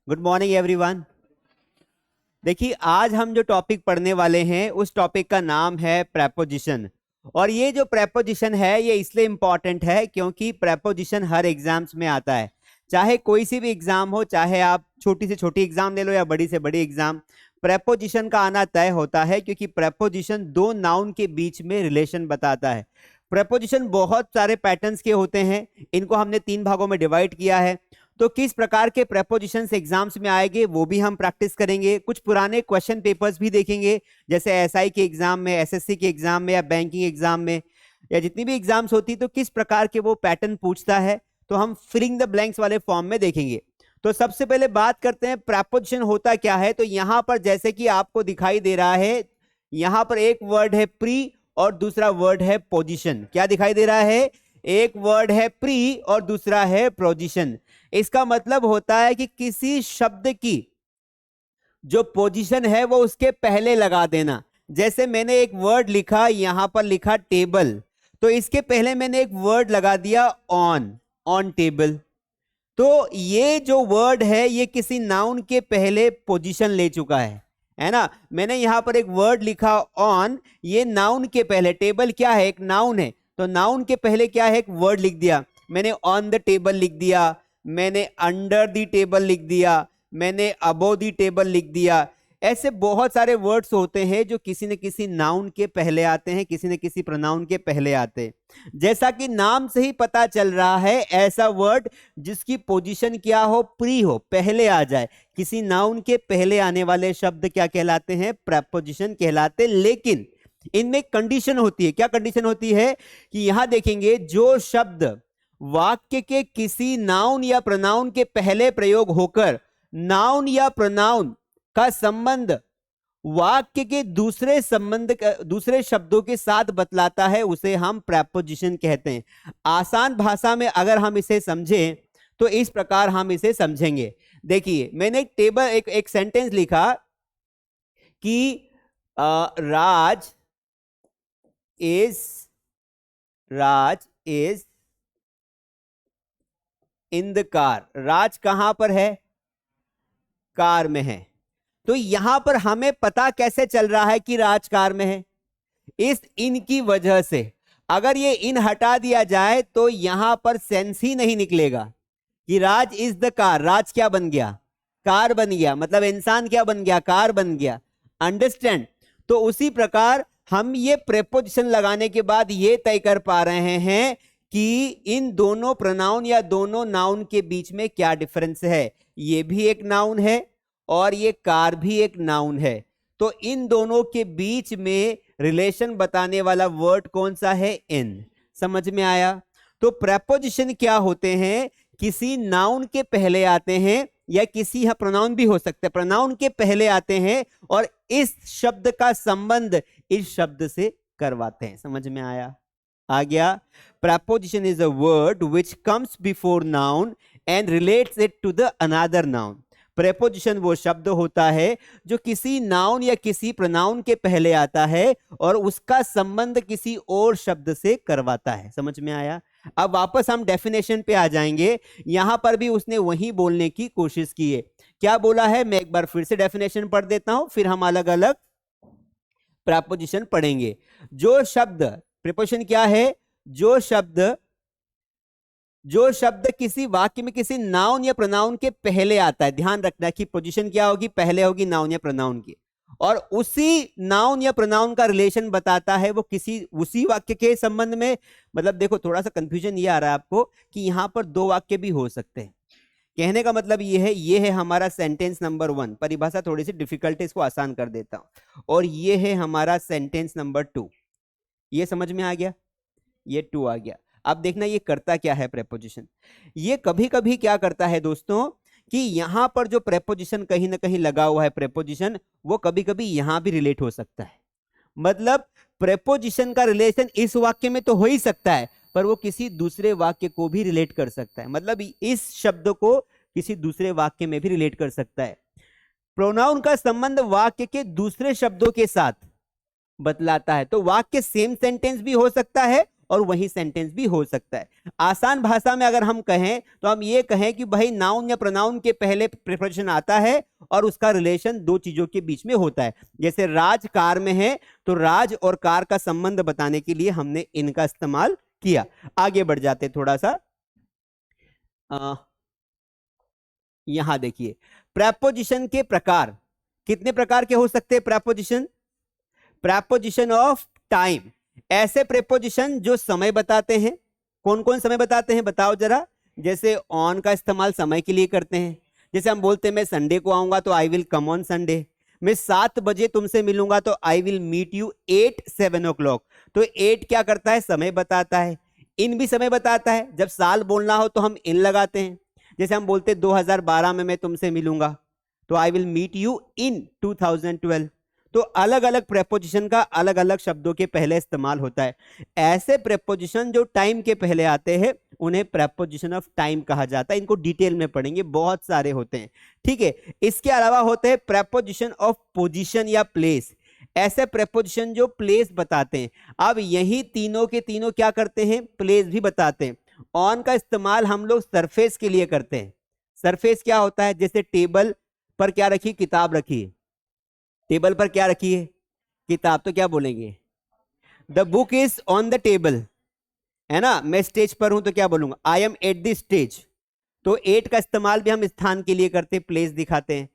Good morning everyone. देखिए, आज हम जो टॉपिक पढ़ने वाले हैं उस टॉपिक का नाम है प्रेपोजिशन। और ये जो प्रेपोजिशन है ये इसलिए इंपॉर्टेंट है क्योंकि प्रेपोजिशन हर एग्जाम्स में आता है। चाहे कोई सी भी एग्जाम हो, चाहे आप छोटी से छोटी एग्जाम ले लो या बड़ी से बड़ी एग्जाम, प्रेपोजिशन का आना तय होता है क्योंकि प्रेपोजिशन दो नाउन के बीच में रिलेशन बताता है। प्रेपोजिशन बहुत सारे पैटर्न्स के होते हैं, इनको हमने 3 भागों में डिवाइड किया है। तो किस प्रकार के प्रेपोजिशंस एग्जाम्स में आएंगे वो भी हम प्रैक्टिस करेंगे। कुछ पुराने क्वेश्चन पेपर्स भी देखेंगे, जैसे एसआई के एग्जाम में, एसएससी के एग्जाम में या बैंकिंग एग्जाम में या जितनी भी एग्जाम्स होती तो किस प्रकार के वो पैटर्न पूछता है, तो हम फिलिंग द ब्लैंक्स वाले फॉर्म में देखेंगे। तो सबसे पहले बात करते हैं प्रेपोजिशन होता क्या है। तो यहां पर जैसे कि आपको दिखाई दे रहा है, यहां पर एक वर्ड है प्री और दूसरा वर्ड है पोजीशन। क्या दिखाई दे रहा है? एक वर्ड है प्री और दूसरा है पोजीशन। इसका मतलब होता है कि किसी शब्द की जो पोजीशन है वो उसके पहले लगा देना। जैसे मैंने एक वर्ड लिखा, यहां पर लिखा टेबल, तो इसके पहले मैंने एक वर्ड लगा दिया ऑन टेबल। तो ये जो वर्ड है ये किसी नाउन के पहले पोजीशन ले चुका है ना। मैंने यहां पर एक वर्ड लिखा ऑन, ये नाउन के पहले, टेबल क्या है? एक नाउन है, तो नाउन के पहले क्या है? एक वर्ड लिख दिया। मैंने ऑन द टेबल लिख दिया, मैंने अंडर द टेबल लिख दिया, मैंने अबोव द टेबल लिख दिया। ऐसे बहुत सारे वर्ड्स होते हैं जो किसी न किसी नाउन के पहले आते हैं, किसी न किसी प्रोनाउन के पहले आते हैं। जैसा कि नाम से ही पता चल रहा है, ऐसा वर्ड जिसकी पोजीशन क्या हो? प्री हो, पहले आ जाए। किसी नाउन के पहले आने वाले शब्द क्या कहलाते हैं? प्रेपोजिशन कहलाते। लेकिन इनमें कंडीशन होती है। क्या कंडीशन होती है? कि यहां देखेंगे, जो शब्द वाक्य के किसी नाउन या प्रोनाउन के पहले प्रयोग होकर नाउन या प्रोनाउन का संबंध वाक्य के दूसरे शब्दों के साथ बतलाता है, उसे हम प्रेपोजिशन कहते हैं। आसान भाषा में अगर हम इसे समझें तो इस प्रकार हम इसे समझेंगे। देखिए, मैंने एक सेंटेंस लिखा कि राज इज इन द कार। राज कहां पर है? कार में है। तो यहां पर हमें पता कैसे चल रहा है कि राज कार में है? इस इन की वजह से। अगर ये इन हटा दिया जाए तो यहां पर सेंस ही नहीं निकलेगा कि राज इज द कार। राज क्या बन गया? कार बन गया। मतलब इंसान क्या बन गया? कार बन गया। अंडरस्टैंड? तो उसी प्रकार हम ये प्रेपोजिशन लगाने के बाद ये तय कर पा रहे हैं कि इन दोनों प्रोनाउन या दोनों नाउन के बीच में क्या डिफरेंस है। ये भी एक नाउन है और ये कार भी एक नाउन है। तो इन दोनों के बीच में रिलेशन बताने वाला वर्ड कौन सा है? इन। समझ में आया? तो प्रेपोजिशन क्या होते हैं? किसी नाउन के पहले आते हैं या किसी प्रोनाउन भी हो सकता है, प्रोनाउन के पहले आते हैं और इस शब्द का संबंध इस शब्द से करवाते हैं। समझ में आया? आ गया? Preposition is a word which comes before noun and relates it to the another noun. Preposition वो शब्द होता है जो किसी नाउन या किसी प्रोनाउन के पहले आता है और उसका संबंध किसी और शब्द से करवाता है। समझ में आया? अब वापस हम डेफिनेशन पे आ जाएंगे। यहां पर भी उसने वही बोलने की कोशिश की है। क्या बोला है? मैं एक बार फिर से डेफिनेशन पढ़ देता हूं, फिर हम अलग अलग प्रेपोजिशन पढ़ेंगे। जो शब्द, प्रेपोजिशन क्या है? जो शब्द किसी वाक्य में किसी नाउन या प्रोनाउन के पहले आता है। ध्यान रखना कि पोजीशन क्या होगी? पहले होगी नाउन या प्रोनाउन की, और उसी नाउन या प्रोनाउन का रिलेशन बताता है वो किसी उसी वाक्य के संबंध में। मतलब देखो, थोड़ा सा कंफ्यूजन ये आ रहा है आपको कि यहां पर दो वाक्य भी हो सकते हैं। कहने का मतलब ये है हमारा सेंटेंस नंबर 1। परिभाषा थोड़ी सी डिफिकल्ट है, इसको आसान कर देता हूं। और ये है हमारा सेंटेंस नंबर 2। ये समझ में आ गया? ये 2 आ गया। अब देखना ये करता क्या है प्रेपोजिशन। ये कभी कभी क्या करता है दोस्तों कि यहां पर जो प्रेपोजिशन कहीं ना कहीं लगा हुआ है प्रेपोजिशन, वो कभी कभी यहां भी रिलेट हो सकता है। मतलब प्रेपोजिशन का रिलेशन इस वाक्य में तो हो ही सकता है, पर वो किसी दूसरे वाक्य को भी रिलेट कर सकता है। मतलब इस शब्द को किसी दूसरे वाक्य में भी रिलेट कर सकता है। प्रोनाउन का संबंध वाक्य के दूसरे शब्दों के साथ बतलाता है। तो वाक्य सेम सेंटेंस भी हो सकता है और वही सेंटेंस भी हो सकता है। आसान भाषा में अगर हम कहें तो हम ये कहें कि भाई नाउन या प्रोनाउन के पहले प्रीपोजिशन आता है और उसका रिलेशन दो चीजों के बीच में होता है। जैसे राज कार में है तो राज और कार का संबंध बताने के लिए हमने इनका इस्तेमाल किया। आगे बढ़ जाते थोड़ा सा। यहां देखिए प्रेपोजिशन के प्रकार, कितने प्रकार के हो सकते हैं प्रेपोजिशन? प्रेपोजिशन ऑफ टाइम, ऐसे प्रेपोजिशन जो समय बताते हैं। कौन कौन समय बताते हैं बताओ जरा। जैसे ऑन का इस्तेमाल समय के लिए करते हैं, जैसे हम बोलते हैं मैं संडे को आऊंगा तो I will come on Sunday, मैं 7 बजे तुमसे मिलूंगा तो I will meet you at 7 o'clock। तो 8 क्या करता है? समय बताता है। इन भी समय बताता है, जब साल बोलना हो तो हम इन लगाते हैं। जैसे हम बोलते 2012 में मैं तुमसे मिलूंगा तो I will meet you in 2012। तो अलग अलग प्रेपोजिशन का अलग अलग शब्दों के पहले इस्तेमाल होता है। ऐसे प्रेपोजिशन जो टाइम के पहले आते हैं उन्हें प्रेपोजिशन ऑफ टाइम कहा जाता है। इनको डिटेल में पढ़ेंगे, बहुत सारे होते हैं, ठीक है। इसके अलावा होते हैं प्रेपोजिशन ऑफ पोजीशन या प्लेस, ऐसे प्रेपोजिशन जो प्लेस बताते हैं। अब यही तीनों के तीनों क्या करते हैं? प्लेस भी बताते हैं। ऑन का इस्तेमाल हम लोग सरफेस के लिए करते हैं। सरफेस क्या होता है? जैसे टेबल पर क्या रखी? किताब रखी है। टेबल पर क्या रखी है? किताब। तो क्या बोलेंगे? The book is on the table, है ना। मैं स्टेज पर हूं तो क्या बोलूंगा? आई एम एट द स्टेज। तो एट का इस्तेमाल भी हम स्थान के लिए करते हैं, प्लेस दिखाते हैं।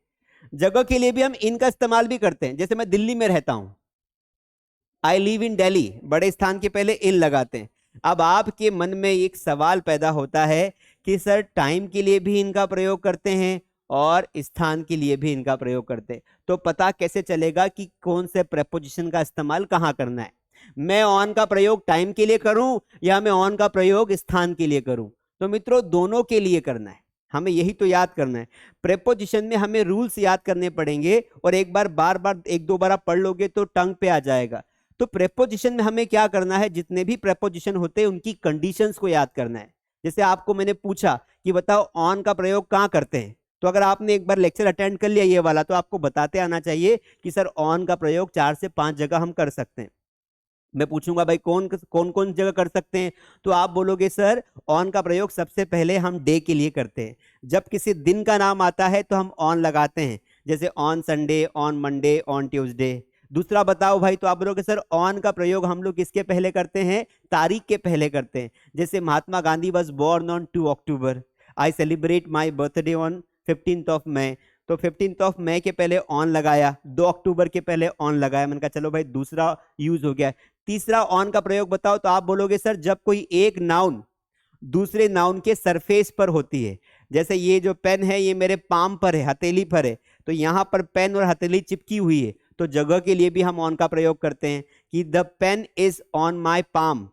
जगह के लिए भी हम इनका इस्तेमाल भी करते हैं। जैसे मैं दिल्ली में रहता हूं, आई लिव इन दिल्ली, बड़े स्थान के पहले इन लगाते हैं। अब आपके मन में एक सवाल पैदा होता है कि सर टाइम के लिए भी इनका प्रयोग करते हैं और स्थान के लिए भी इनका प्रयोग करते हैं, तो पता कैसे चलेगा कि कौन से प्रेपोजिशन का इस्तेमाल कहां करना है? मैं ऑन का प्रयोग टाइम के लिए करूं या मैं ऑन का प्रयोग स्थान के लिए करूं? तो मित्रों दोनों के लिए करना है, हमें यही तो याद करना है। प्रेपोजिशन में हमें रूल्स याद करने पड़ेंगे और एक बार बार बार एक दो बार आप पढ़ लोगे तो टंग पे आ जाएगा। तो प्रेपोजिशन में हमें क्या करना है? जितने भी प्रेपोजिशन होते हैं उनकी कंडीशंस को याद करना है। जैसे आपको मैंने पूछा कि बताओ ऑन का प्रयोग कहां करते हैं, तो अगर आपने एक बार लेक्चर अटेंड कर लिया ये वाला तो आपको बताते आना चाहिए कि सर ऑन का प्रयोग 4 से 5 जगह हम कर सकते हैं। मैं पूछूंगा भाई कौन कौन कौन जगह कर सकते हैं, तो आप बोलोगे सर ऑन का प्रयोग सबसे पहले हम डे के लिए करते हैं। जब किसी दिन का नाम आता है तो हम ऑन लगाते हैं, जैसे on Sunday, on Monday, on Tuesday. दूसरा बताओ भाई, तो आप बोलोगे सर ऑन का प्रयोग हम लोग किसके पहले करते हैं? तारीख के पहले करते हैं। जैसे Mahatma Gandhi was born on 2 October, I celebrate my birthday on 15th of May। तो 15th of May के पहले ऑन लगाया, 2 अक्टूबर के पहले ऑन लगाया। मैंने कहा चलो भाई दूसरा यूज हो गया। तीसरा ऑन का प्रयोग बताओ, तो आप बोलोगे सर जब कोई एक नाउन दूसरे नाउन के सरफेस पर होती है। जैसे ये जो पेन है ये मेरे पाम पर है, हथेली पर है, तो यहां पर पेन और हथेली चिपकी हुई है, तो जगह के लिए भी हम ऑन का प्रयोग करते हैं कि the pen is on my palm.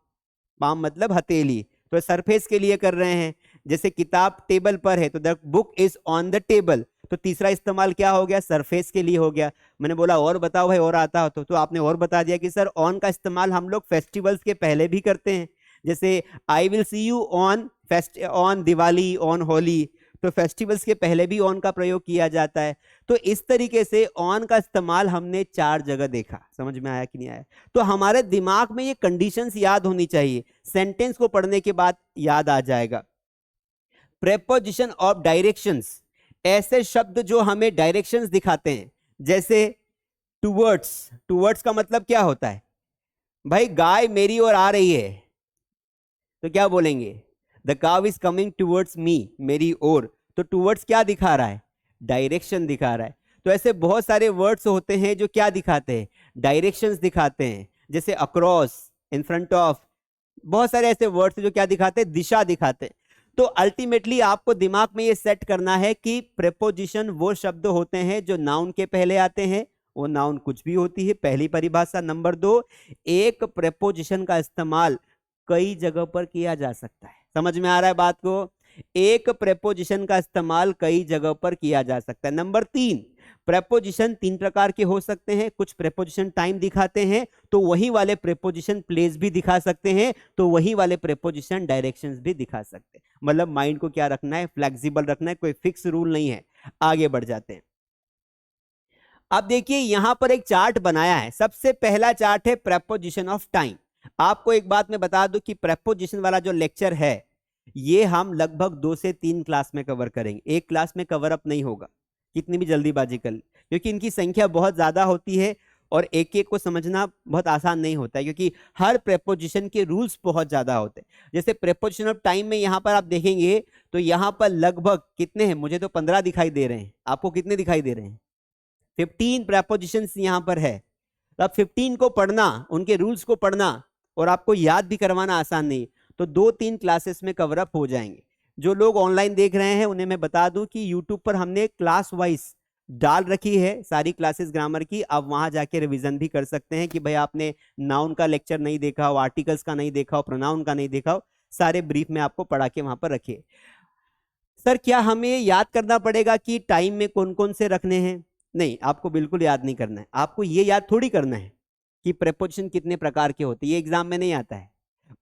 Palm मतलब हथेली, तो सरफेस के लिए कर रहे हैं। जैसे किताब टेबल पर है तो the book is on the table, तो तीसरा इस्तेमाल क्या हो गया? सरफेस के लिए हो गया। मैंने बोला और बताओ भाई और आता हो तो आपने और बता दिया कि सर ऑन का इस्तेमाल हम लोग फेस्टिवल्स के पहले भी करते हैं। जैसे I will see you on Diwali, on Holi, तो फेस्टिवल्स के पहले भी ऑन का प्रयोग किया जाता है। तो इस तरीके से ऑन का इस्तेमाल हमने 4 जगह देखा। समझ में आया कि नहीं आया? तो हमारे दिमाग में ये कंडीशंस याद होनी चाहिए, सेंटेंस को पढ़ने के बाद याद आ जाएगा। प्रेपोजिशन ऑफ डायरेक्शंस, ऐसे शब्द जो हमें डायरेक्शंस दिखाते हैं। जैसे टुवर्ड्स, टुवर्ड्स का मतलब क्या होता है? भाई गाय मेरी ओर आ रही है, तो क्या बोलेंगे? द काव इज कमिंग टुवर्ड्स मी, मेरी ओर। तो टुवर्ड्स क्या दिखा रहा है? डायरेक्शन दिखा रहा है। तो ऐसे बहुत सारे वर्ड्स होते हैं जो क्या दिखाते हैं? डायरेक्शंस दिखाते हैं। जैसे अक्रॉस, इन फ्रंट ऑफ, बहुत सारे ऐसे वर्ड्स जो क्या दिखाते हैं? दिशा दिखाते हैं। तो अल्टीमेटली आपको दिमाग में ये सेट करना है कि प्रेपोजिशन वो शब्द होते हैं जो नाउन के पहले आते हैं। वो नाउन कुछ भी होती है, पहली परिभाषा। नंबर 2, एक प्रेपोजिशन का इस्तेमाल कई जगह पर किया जा सकता है। समझ में आ रहा है बात को? एक प्रेपोजिशन का इस्तेमाल कई जगह पर किया जा सकता है। नंबर 3, प्रेपोजिशन 3 प्रकार के हो सकते हैं। कुछ प्रेपोजिशन टाइम दिखाते हैं, तो वही वाले प्रेपोजिशन प्लेस भी दिखा सकते हैं, तो वही वाले प्रेपोजिशन डायरेक्शंस भी दिखा सकते हैं। मतलब माइंड को क्या रखना है? फ्लेक्सिबल रखना है, कोई फिक्स रूल नहीं है। आगे बढ़ जाते हैं। अब देखिए यहां पर एक चार्ट बनाया है। सबसे पहला चार्ट है प्रेपोजिशन ऑफ टाइम। आपको एक बात मैं बता दूं कि प्रेपोजिशन वाला जो लेक्चर है ये हम लगभग 2 से 3 क्लास में कवर करेंगे, एक क्लास में कवर अप नहीं होगा, कितनी भी जल्दीबाजी कर ले, क्योंकि इनकी संख्या बहुत ज्यादा होती है और एक एक को समझना बहुत आसान नहीं होता है, क्योंकि हर प्रेपोजिशन के रूल्स बहुत ज्यादा होते हैं। जैसे प्रेपोजिशन ऑफ टाइम में यहां पर आप देखेंगे तो यहां पर लगभग कितने हैं, मुझे तो 15 दिखाई दे रहे हैं, आपको कितने दिखाई दे रहे हैं? 15 प्रेपोजिशंस यहां पर है। तो अब 15 को पढ़ना, उनके रूल्स को पढ़ना और आपको याद भी करवाना आसान नहीं, तो 2-3 क्लासेस में कवर अप हो जाएंगे। जो लोग ऑनलाइन देख रहे हैं उन्हें मैं बता दूं कि यूट्यूब पर हमने क्लास वाइज डाल रखी है सारी क्लासेस ग्रामर की, आप वहां जाके रिवीजन भी कर सकते हैं कि भाई आपने नाउन का लेक्चर नहीं देखा हो, आर्टिकल्स का नहीं देखा हो, प्रोनाउन का नहीं देखा हो, सारे ब्रीफ में आपको पढ़ा के वहां पर रखे। सर क्या हमें याद करना पड़ेगा कि टाइम में कौन कौन से रखने हैं? नहीं, आपको बिल्कुल याद नहीं करना है। आपको ये याद थोड़ी करना है कि प्रेपोजिशन कितने प्रकार के होते हैं, ये एग्जाम में नहीं आता है।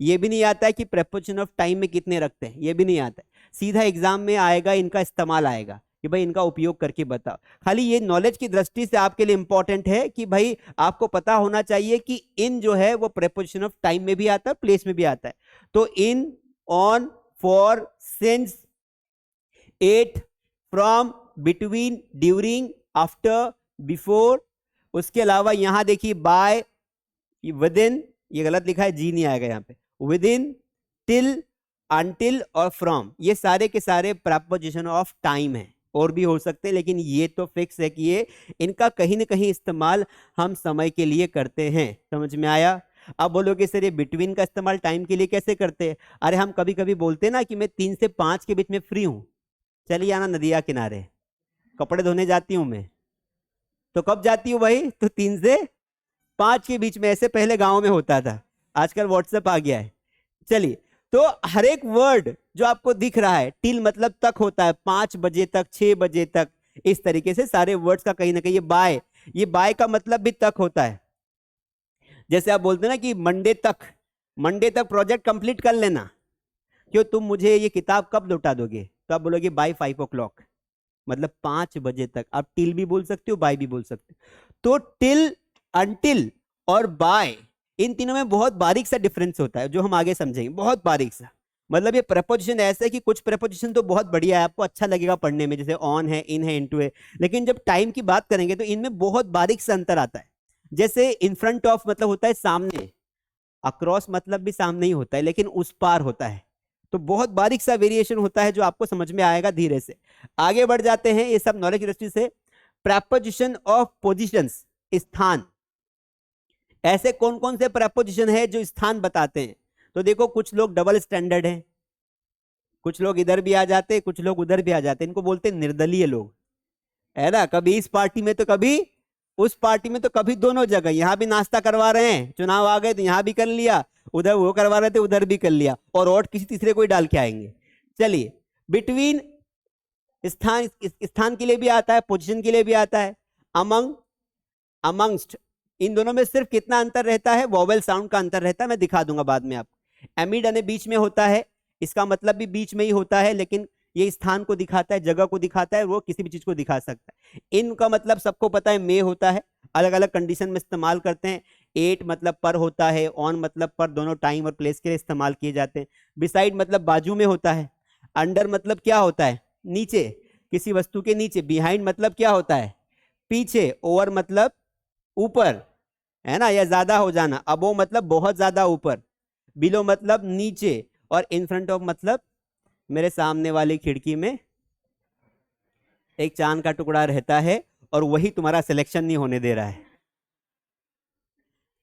ये भी नहीं आता है कि प्रेपोजिशन ऑफ टाइम में कितने रखते हैं, ये भी नहीं आता है। सीधा एग्जाम में आएगा, इनका इस्तेमाल आएगा कि भाई इनका उपयोग करके बताओ। खाली ये नॉलेज की दृष्टि से आपके लिए इंपॉर्टेंट है कि भाई आपको पता होना चाहिए कि इन जो है वो प्रेपोजिशन ऑफ टाइम में भी आता है, प्लेस में भी आता है। तो in, on, for, since, at, from, between, during, after, before. उसके अलावा यहां देखिए बाय, विद इन, ये गलत लिखा है, जी नहीं आएगा यहां पे, विद इन, टिल, अनटिल और फ्रॉम, ये सारे के सारे प्रेपोजिशन ऑफ टाइम है। और भी हो सकते हैं लेकिन ये तो फिक्स है कि ये इनका कहीं ना कहीं इस्तेमाल हम समय के लिए करते हैं। समझ में आया? अब बोलोगे सर ये बिटवीन का इस्तेमाल टाइम के लिए कैसे करते हैं? अरे हम कभी कभी बोलते हैं ना कि मैं 3 से 5 के बीच में फ्री हूं, चलिए आना नदिया किनारे, कपड़े धोने जाती हूं मैं। तो कब जाती हूँ भाई? तो 3 से 5 के बीच में। ऐसे पहले गांव में होता था, आजकल व्हाट्सएप आ गया है। चलिए, तो हर एक वर्ड जो आपको दिख रहा है, टिल मतलब तक होता है, 5 बजे तक, 6 बजे तक, इस तरीके से सारे वर्ड्स का कहीं ना कहीं ये बाय का मतलब भी तक होता है। जैसे आप बोलते हैं ना कि मंडे तक प्रोजेक्ट कंप्लीट कर लेना, क्यों तुम मुझे ये किताब कब लौटा दोगे? तो आप बोलोगे बाय 5 o'clock, मतलब 5 बजे तक। आप टिल भी बोल सकते हो, बाय भी बोल सकते हो। तो टिल, अनटिल और बाय, इन तीनों में बहुत बारीक सा डिफरेंस होता है जो हम आगे समझेंगे, बहुत बारीक सा। मतलब ये प्रेपोजिशन ऐसे है कि कुछ प्रेपोजिशन तो बहुत बढ़िया है, आपको अच्छा लगेगा पढ़ने में, जैसे ऑन है, इन है, इनटू है, लेकिन जब टाइम की बात करेंगे तो इनमें बहुत बारीक सा अंतर आता है। जैसे इन फ्रंट ऑफ मतलब होता है सामने, अक्रॉस मतलब भी सामने ही होता है लेकिन उस पार होता है। तो बहुत बारीक सा वेरिएशन होता है जो आपको समझ में आएगा धीरे से। आगे बढ़ जाते हैं, ये सब नॉलेज की दृष्टि से। प्रेपोजिशन ऑफ पोजिशंस, स्थान। ऐसे कौन कौन से प्रेपोजिशन है जो स्थान बताते हैं? तो देखो, कुछ लोग डबल स्टैंडर्ड हैं, कुछ लोग इधर भी आ जाते हैं, कुछ लोग उधर भी आ जाते हैं, इनको बोलते हैं निर्दलीय लोग, है ना। कभी इस पार्टी में तो कभी उस पार्टी में, तो कभी दोनों जगह। यहां भी नाश्ता करवा रहे हैं, चुनाव आ गए तो यहां भी कर लिया, उधर वो करवा रहे थे उधर भी कर लिया, और किसी तीसरे को ही डाल के आएंगे। चलिए, बिटवीन, स्थान के लिए भी आता है, पोजीशन के लिए भी आता है। अमंग, अमंगस्ट, इन दोनों में सिर्फ कितना अंतर रहता है? वोवेल साउंड का अंतर रहता है, मैं दिखा दूंगा बाद में आपको। एमिड यानी बीच में होता है, इसका मतलब भी बीच में ही होता है, लेकिन ये स्थान को दिखाता है, जगह को दिखाता है, वो किसी भी चीज को दिखा सकता है। इनका मतलब सबको पता है, मे होता है, अलग अलग कंडीशन में इस्तेमाल करते हैं। एट मतलब पर होता है, ऑन मतलब पर, दोनों टाइम और प्लेस के लिए इस्तेमाल किए जाते हैं। बिसाइड मतलब बाजू में होता है। अंडर मतलब क्या होता है? नीचे, किसी वस्तु के नीचे। बिहाइंड मतलब क्या होता है? पीछे। ओवर मतलब ऊपर, है ना, या ज्यादा हो जाना। अबो मतलब बहुत ज्यादा ऊपर। बिलो मतलब नीचे। और इन फ्रंट ऑफ मतलब मेरे सामने वाली खिड़की में एक चांद का टुकड़ा रहता है और वही तुम्हारा सिलेक्शन नहीं होने दे रहा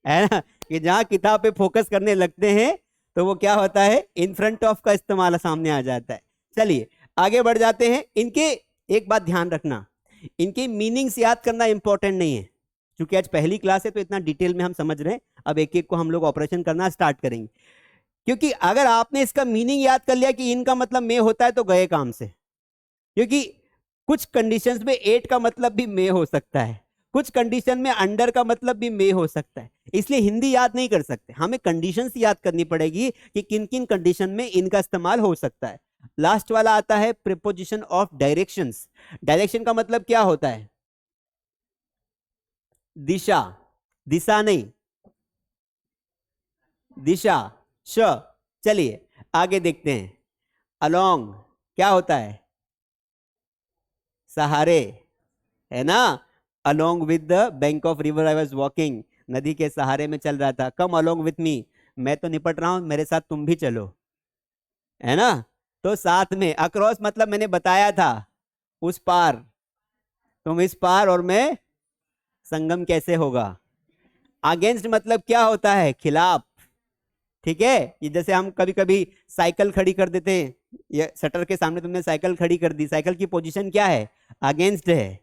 है ना, कि जहां किताब पे फोकस करने लगते हैं तो वो क्या होता है, इन फ्रंट ऑफ का इस्तेमाल सामने आ जाता है। चलिए आगे बढ़ जाते हैं। इनके एक बात ध्यान रखना, इनके मीनिंग्स याद करना इंपॉर्टेंट नहीं है, क्योंकि आज पहली क्लास है तो इतना डिटेल में हम समझ रहे हैं। अब एक एक को हम लोग ऑपरेशन करना स्टार्ट करेंगे, क्योंकि अगर आपने इसका मीनिंग याद कर लिया कि इनका मतलब मे होता है तो गए काम से। क्योंकि कुछ कंडीशंस में एट का मतलब भी मे हो सकता है, कुछ कंडीशन में अंडर का मतलब भी मे हो सकता है, इसलिए हिंदी याद नहीं कर सकते, हमें कंडीशंस याद करनी पड़ेगी कि किन किन कंडीशन में इनका इस्तेमाल हो सकता है। लास्ट वाला आता है प्रीपोजिशन ऑफ डायरेक्शंस। डायरेक्शन का मतलब क्या होता है? दिशा, दिशा नहीं, दिशा, श। चलिए आगे देखते हैं। अलोंग क्या होता है? सहारे, है ना? Along with the bank of river I was walking, नदी के सहारे में चल रहा था। कम अलोंग विथ मी, मैं तो निपट रहा हूं, मेरे साथ तुम भी चलो, है ना? तो साथ में। अक्रॉस मतलब मैंने बताया था, उस पार, तुम इस पार और मैं, संगम कैसे होगा? अगेंस्ट मतलब क्या होता है? खिलाफ। ठीक है, ये जैसे हम कभी कभी साइकिल खड़ी कर देते हैं, ये शटर के सामने तुमने साइकिल खड़ी कर दी, साइकिल की पोजीशन क्या है? अगेंस्ट है।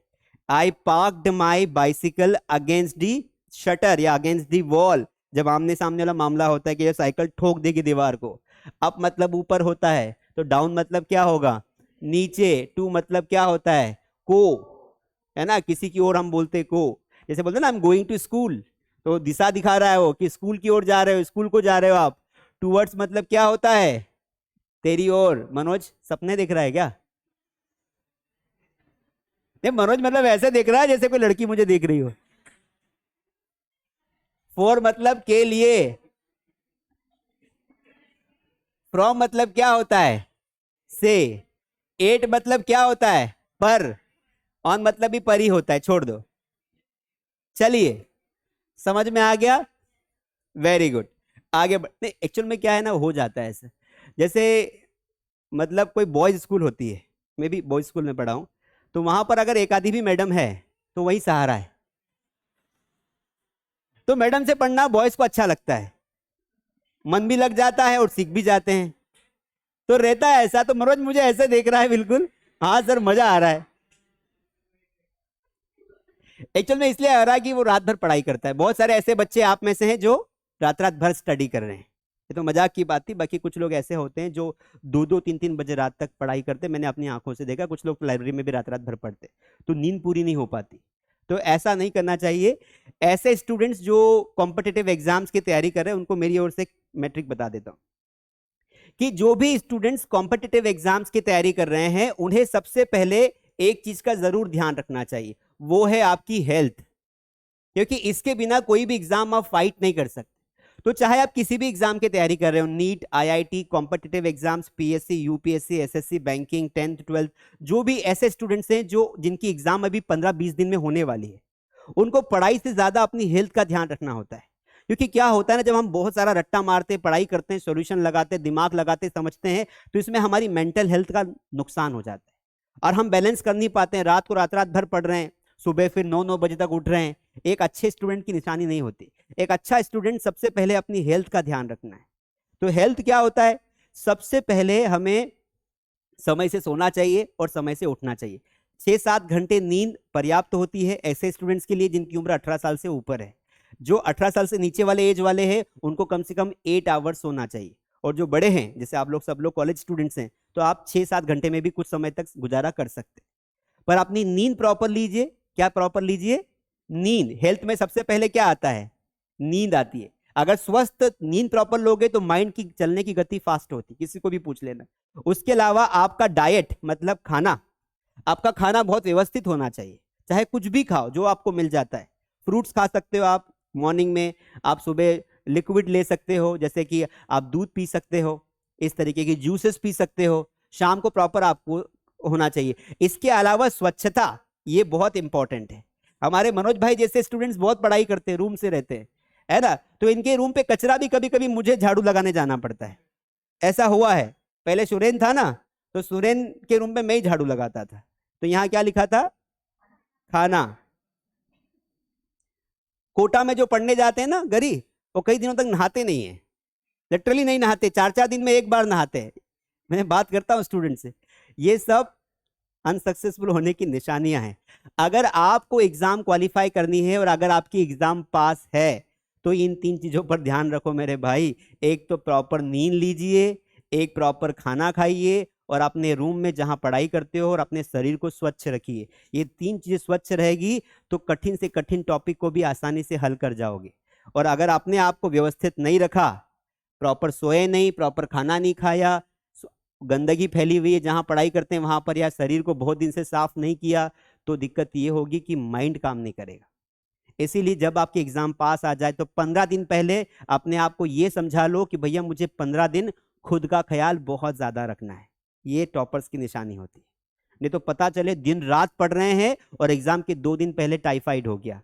I parked my bicycle against the shutter या अगेंस्ट दी वॉल, जब आमने सामने वाला मामला होता है कि ये साइकिल ठोक देगी दीवार को। अप मतलब ऊपर होता है, तो डाउन मतलब क्या होगा? नीचे। टू मतलब क्या होता है? को, है ना? किसी की ओर हम बोलते को, जैसे बोलते ना I am going to school, तो दिशा दिखा रहा है वो कि स्कूल की ओर जा रहे हो, स्कूल को जा रहे हो आप। टूवर्ड्स मतलब क्या होता है? तेरी ओर। मनोज सपने देख रहा है क्या? नहीं, मनोज मतलब ऐसे देख रहा है जैसे कोई लड़की मुझे देख रही हो। फॉर मतलब के लिए। फ्रॉम मतलब क्या होता है? से। एट मतलब क्या होता है? पर। ऑन मतलब भी पर ही होता है, छोड़ दो। चलिए, समझ में आ गया? Very good. आगे नहीं, एक्चुअल में क्या है ना, हो जाता है ऐसे, जैसे मतलब कोई बॉयज स्कूल होती है, मैं भी बॉयज स्कूल में पढ़ा हूं, तो वहां पर अगर एक आधी भी मैडम है तो वही सहारा है। तो मैडम से पढ़ना बॉयज को अच्छा लगता है, मन भी लग जाता है और सीख भी जाते हैं, तो रहता है ऐसा। तो मनोज मुझे ऐसे देख रहा है बिल्कुल, हाँ सर मजा आ रहा है। एक्चुअल में इसलिए आ रहा है कि वो रात भर पढ़ाई करता है। बहुत सारे ऐसे बच्चे आप में से हैं जो रात रात भर स्टडी कर रहे हैं, ये तो मजाक की बात थी। बाकी कुछ लोग ऐसे होते हैं जो दो दो तीन तीन बजे रात तक पढ़ाई करते, मैंने अपनी आंखों से देखा। कुछ लोग तो लाइब्रेरी में भी रात रात भर पढ़ते, तो नींद पूरी नहीं हो पाती। तो ऐसा नहीं करना चाहिए। ऐसे स्टूडेंट्स जो कॉम्पिटिटिव एग्जाम्स की तैयारी कर रहे हैं, उनको मेरी ओर से मैट्रिक बता देता हूं कि जो भी स्टूडेंट्स कॉम्पिटिटिव एग्जाम्स की तैयारी कर रहे हैं, उन्हें सबसे पहले एक चीज का जरूर ध्यान रखना चाहिए, वो है आपकी हेल्थ। क्योंकि इसके बिना कोई भी एग्जाम आप फाइट नहीं कर सकते। तो चाहे आप किसी भी एग्जाम की तैयारी कर रहे हो, NEET, IIT, competitive exams, PSC, UPSC, SSC, banking, 10th 12th, जो भी ऐसे स्टूडेंट्स हैं जो जिनकी एग्जाम अभी 15-20 दिन में होने वाली है, उनको पढ़ाई से ज्यादा अपनी हेल्थ का ध्यान रखना होता है। क्योंकि क्या होता है ना, जब हम बहुत सारा रट्टा मारते, पढ़ाई करते हैं, सॉल्यूशन लगाते, दिमाग लगाते, समझते हैं, तो इसमें हमारी मेंटल हेल्थ का नुकसान हो जाता है और हम बैलेंस कर नहीं पाते हैं। रात को रात रात भर पढ़ रहे हैं, सुबह फिर 9-9 बजे तक उठ रहे हैं, एक अच्छे स्टूडेंट की निशानी नहीं होती। एक अच्छा स्टूडेंट सबसे पहले अपनी हेल्थ का ध्यान रखना है। तो हेल्थ क्या होता है? सबसे पहले हमें समय से सोना चाहिए और समय से उठना चाहिए। 6-7 घंटे नींद पर्याप्त होती है ऐसे स्टूडेंट्स के लिए जिनकी उम्र 18 साल से ऊपर है। जो 18 साल से नीचे वाले एज वाले हैं, उनको कम से कम 8 आवर्स सोना चाहिए। और जो बड़े हैं, जैसे आप लोग, सब लोग कॉलेज स्टूडेंट्स हैं, तो आप 6-7 घंटे में भी कुछ समय तक गुजारा कर सकते हैं। पर अपनी नींद प्रॉपर लीजिए। क्या प्रॉपर लीजिए? नींद। हेल्थ में सबसे पहले क्या आता है? नींद आती है। अगर स्वस्थ नींद प्रॉपर लोगे तो माइंड की चलने की गति फास्ट होती, किसी को भी पूछ लेना। उसके अलावा आपका डाइट मतलब खाना, आपका खाना बहुत व्यवस्थित होना चाहिए। चाहे कुछ भी खाओ जो आपको मिल जाता है। फ्रूट्स खा सकते हो आप मॉर्निंग में, आप सुबह लिक्विड ले सकते हो, जैसे कि आप दूध पी सकते हो, इस तरीके की जूसेस पी सकते हो। शाम को प्रॉपर आपको होना चाहिए। इसके अलावा स्वच्छता, ये बहुत इंपॉर्टेंट है। हमारे मनोज भाई जैसे स्टूडेंट्स बहुत पढ़ाई करते हैं, रूम से रहते हैं, है ना, तो इनके रूम पे कचरा भी कभी कभी मुझे झाड़ू लगाने जाना पड़ता है। ऐसा हुआ है। पहले सुरेन था ना, तो सुरेन के रूम पे मैं ही झाड़ू लगाता था। तो यहाँ क्या लिखा था? खाना। कोटा में जो पढ़ने जाते हैं ना गरी, वो कई दिनों तक नहाते नहीं है, लिटरली नहीं नहाते, 4-4 दिन में एक बार नहाते हैं। मैं बात करता हूँ स्टूडेंट से, ये सब अनसक्सेसफुल होने की निशानियां हैं। अगर आपको एग्जाम क्वालिफाई करनी है और अगर आपकी एग्जाम पास है, तो इन 3 चीजों पर ध्यान रखो मेरे भाई। एक तो प्रॉपर नींद लीजिए, एक प्रॉपर खाना खाइए, और अपने रूम में जहां पढ़ाई करते हो और अपने शरीर को स्वच्छ रखिए। ये 3 चीजें स्वच्छ रहेगी तो कठिन से कठिन टॉपिक को भी आसानी से हल कर जाओगे। और अगर आपने आपको व्यवस्थित नहीं रखा, प्रॉपर सोए नहीं, प्रॉपर खाना नहीं खाया, गंदगी फैली हुई है जहां पढ़ाई करते हैं वहां पर, या शरीर को बहुत दिन से साफ नहीं किया, तो दिक्कत ये होगी कि माइंड काम नहीं करेगा। इसीलिए जब आपके एग्जाम पास आ जाए तो 15 दिन पहले अपने आप को ये समझा लो कि भैया मुझे 15 दिन खुद का ख्याल बहुत ज्यादा रखना है। ये टॉपर्स की निशानी होती है। नहीं तो पता चले दिन रात पढ़ रहे हैं और एग्जाम के 2 दिन पहले टाइफाइड हो गया,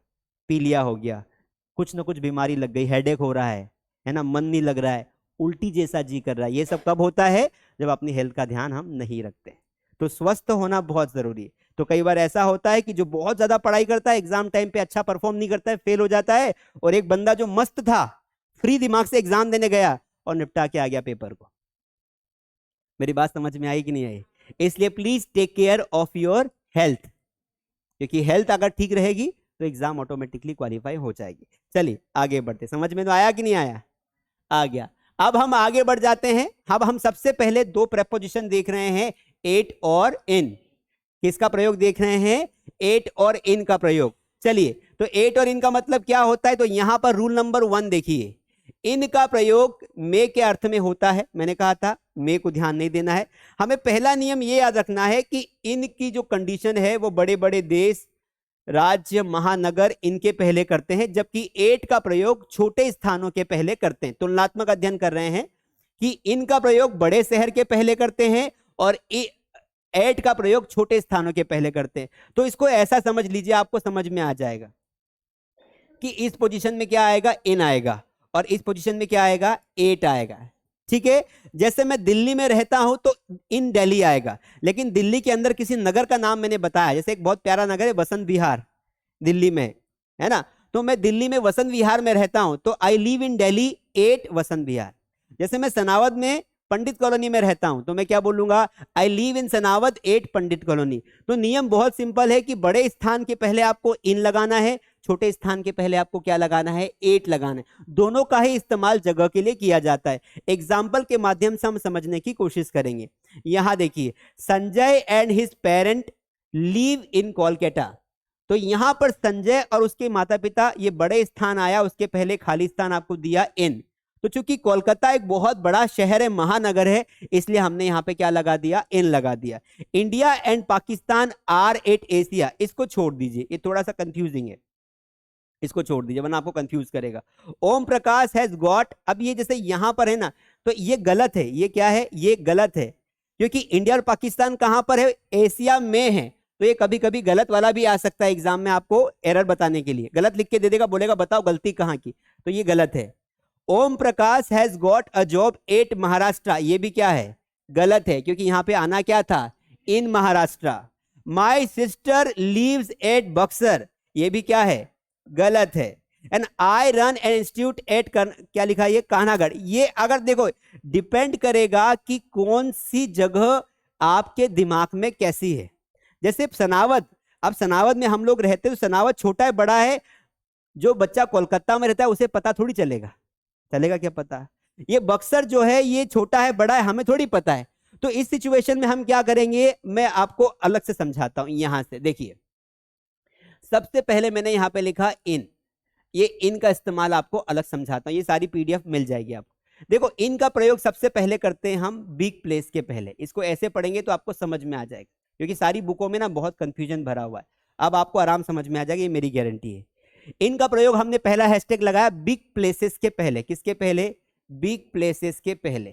पीलिया हो गया, कुछ ना कुछ बीमारी लग गई, हेडेक हो रहा है ना, मन नहीं लग रहा है, उल्टी जैसा जी कर रहा है। ये सब कब होता है? जब अपनी हेल्थ का ध्यान हम नहीं रखते। तो स्वस्थ होना बहुत जरूरी है। तो कई बार ऐसा होता है कि जो बहुत ज्यादा पढ़ाई करता है एग्जाम टाइम पे अच्छा परफॉर्म नहीं करता है, फेल हो जाता है, और एक बंदा जो मस्त था, फ्री दिमाग से एग्जाम देने गया और निपटा के आ गया पेपर को। मेरी बात समझ में आई कि नहीं आई? इसलिए please take care of your health, क्योंकि हेल्थ अगर ठीक रहेगी तो एग्जाम ऑटोमेटिकली क्वालिफाई हो जाएगी। चलिए आगे बढ़ते। समझ में तो आया कि नहीं आया? आ गया। अब हम आगे बढ़ जाते हैं। अब हम सबसे पहले 2 प्रेपोजिशन देख रहे हैं, एट और इन। किसका प्रयोग देख रहे हैं? एट और इन का प्रयोग। चलिए, तो एट और इन का मतलब क्या होता है? तो यहां पर रूल नंबर 1 देखिए, इन का प्रयोग मे के अर्थ में होता है। मैंने कहा था मे को ध्यान नहीं देना है। हमें पहला नियम यह याद रखना है कि इन की जो कंडीशन है वो बड़े बड़े देश, राज्य, महानगर इनके पहले करते हैं, जबकि एट का प्रयोग छोटे स्थानों के पहले करते हैं। तुलनात्मक अध्ययन कर रहे हैं कि इनका प्रयोग बड़े शहर के पहले करते हैं और एट का प्रयोग छोटे स्थानों के पहले करते हैं। तो इसको ऐसा समझ लीजिए, आपको समझ में आ जाएगा कि इस पोजीशन में क्या आएगा? इन आएगा, और इस पोजीशन में क्या आएगा? एट आएगा। ठीक है। जैसे मैं दिल्ली में रहता हूं तो इन दिल्ली आएगा, लेकिन दिल्ली के अंदर किसी नगर का नाम मैंने बताया, जैसे एक बहुत प्यारा नगर है वसंत विहार, दिल्ली में है ना, तो मैं दिल्ली में वसंत विहार में रहता हूं तो I live in Delhi at Vasant Vihar. जैसे मैं सनावद में पंडित कॉलोनी में रहता हूं तो मैं क्या बोलूंगा? I live in Sanawad at Pandit colony. तो नियम बहुत सिंपल है कि बड़े स्थान के पहले आपको इन लगाना है, छोटे स्थान के पहले आपको क्या लगाना है? एट लगाना है। दोनों का ही इस्तेमाल जगह के लिए किया जाता है। एग्जाम्पल के माध्यम से हम समझने की कोशिश करेंगे। यहां देखिए, Sanjay and his parent live in Kolkata. तो यहां पर संजय और उसके माता पिता, ये बड़े स्थान आया, उसके पहले खाली स्थान आपको दिया इन। तो चूंकि कोलकाता एक बहुत बड़ा शहर है, महानगर है, इसलिए हमने यहां पे क्या लगा दिया? इन लगा दिया। India and Pakistan are at Asia, इसको छोड़ दीजिए, ये थोड़ा सा कंफ्यूजिंग है, इसको छोड़ दीजिए वरना आपको कंफ्यूज करेगा। ओम प्रकाश हैज गॉट, अब ये जैसे यहां पर है ना, तो ये गलत है। ये क्या है? ये गलत है, क्योंकि इंडिया और पाकिस्तान कहां पर है? एशिया में है। तो ये कभी कभी गलत वाला भी आ सकता है एग्जाम में, आपको एरर बताने के लिए गलत लिख के दे देगा, बोलेगा बताओ गलती कहां की, तो ये गलत है। Om Prakash has got a job at Maharashtra, ये भी क्या है? गलत है, क्योंकि यहां पे आना क्या था? In Maharashtra. My sister lives at Buxar, ये भी क्या है? गलत है। And I run an institute at क्या लिखा है? ये कान्हागढ़। ये अगर देखो, डिपेंड करेगा कि कौन सी जगह आपके दिमाग में कैसी है। जैसे सनावद, अब सनावद में हम लोग रहते हैं तो सनावद छोटा है बड़ा है, जो बच्चा कोलकाता में रहता है उसे पता थोड़ी चलेगा, चलेगा क्या पता? ये बक्सर जो है ये छोटा है बड़ा है, हमें थोड़ी पता है। तो इस सिचुएशन में हम क्या करेंगे, मैं आपको अलग से समझाता हूं। यहां से देखिए, सबसे पहले मैंने यहां पे लिखा इन, ये इन का इस्तेमाल आपको अलग समझाता हूं, ये सारी पीडीएफ मिल जाएगी आपको। देखो, इन का प्रयोग सबसे पहले करते हैं हम बिग प्लेस के पहले। इसको ऐसे पढ़ेंगे तो आपको समझ में आ जाएगा, क्योंकि सारी बुकों में ना बहुत कंफ्यूजन भरा हुआ है। अब आपको आराम समझ में आ जाएगा, ये मेरी गारंटी है। इनका प्रयोग हमने पहला हैशटैग लगाया बिग प्लेसेस के पहले। किसके पहले? बिग प्लेसेस के पहले।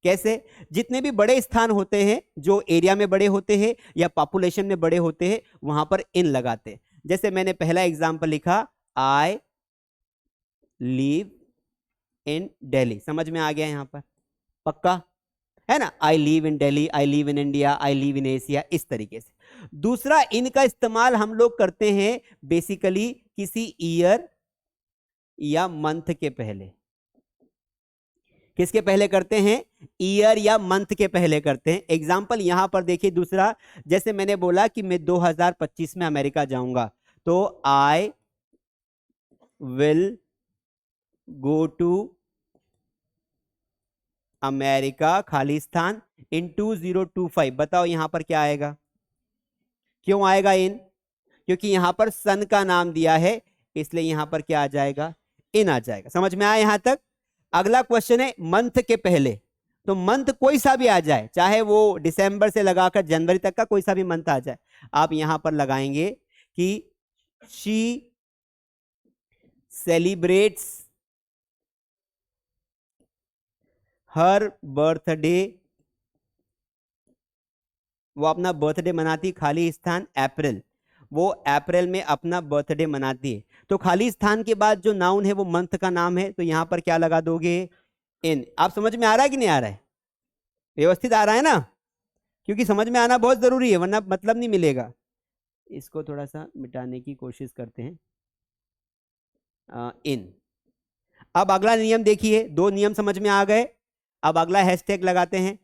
कैसे? जितने भी बड़े स्थान होते हैं, जो एरिया में बड़े होते हैं या पॉपुलेशन में बड़े होते हैं, वहां पर इन लगाते हैं। जैसे मैंने पहला एग्जांपल लिखा, आई लिव इन दिल्ली, समझ में आ गया यहां पर? पक्का है ना? आई live in Delhi, I live in India, I live in Asia, इस तरीके से। दूसरा, इनका इस्तेमाल हम लोग करते हैं बेसिकली किसी ईयर या मंथ के पहले। किसके पहले करते हैं? ईयर या मंथ के पहले करते हैं। एग्जाम्पल यहां पर देखिए दूसरा, जैसे मैंने बोला कि मैं 2025 में अमेरिका जाऊंगा, तो I will go to America Khalistan in 2025। बताओ यहां पर क्या आएगा? क्यों आएगा इन? क्योंकि यहां पर सन का नाम दिया है, इसलिए यहां पर क्या आ जाएगा? इन आ जाएगा। समझ में आया यहां तक? अगला क्वेश्चन है मंथ के पहले। तो मंथ कोई सा भी आ जाए, चाहे वो दिसंबर से लगाकर जनवरी तक का कोई सा भी मंथ आ जाए, आप यहां पर लगाएंगे कि शी सेलिब्रेट्स हर बर्थडे, वो अपना बर्थडे मनाती, खाली स्थान अप्रैल, वो अप्रैल में अपना बर्थडे मनाती है। तो खाली स्थान के बाद जो नाउन है वो मंथ का नाम है, तो यहां पर क्या लगा दोगे, इन। आप समझ में आ रहा है कि नहीं आ रहा है? व्यवस्थित आ रहा है ना? क्योंकि समझ में आना बहुत जरूरी है, वरना मतलब नहीं मिलेगा। इसको थोड़ा सा मिटाने की कोशिश करते हैं, इन। अब अगला नियम देखिए, दो नियम समझ में आ गए। अब अगला हैशटैग लगाते हैं।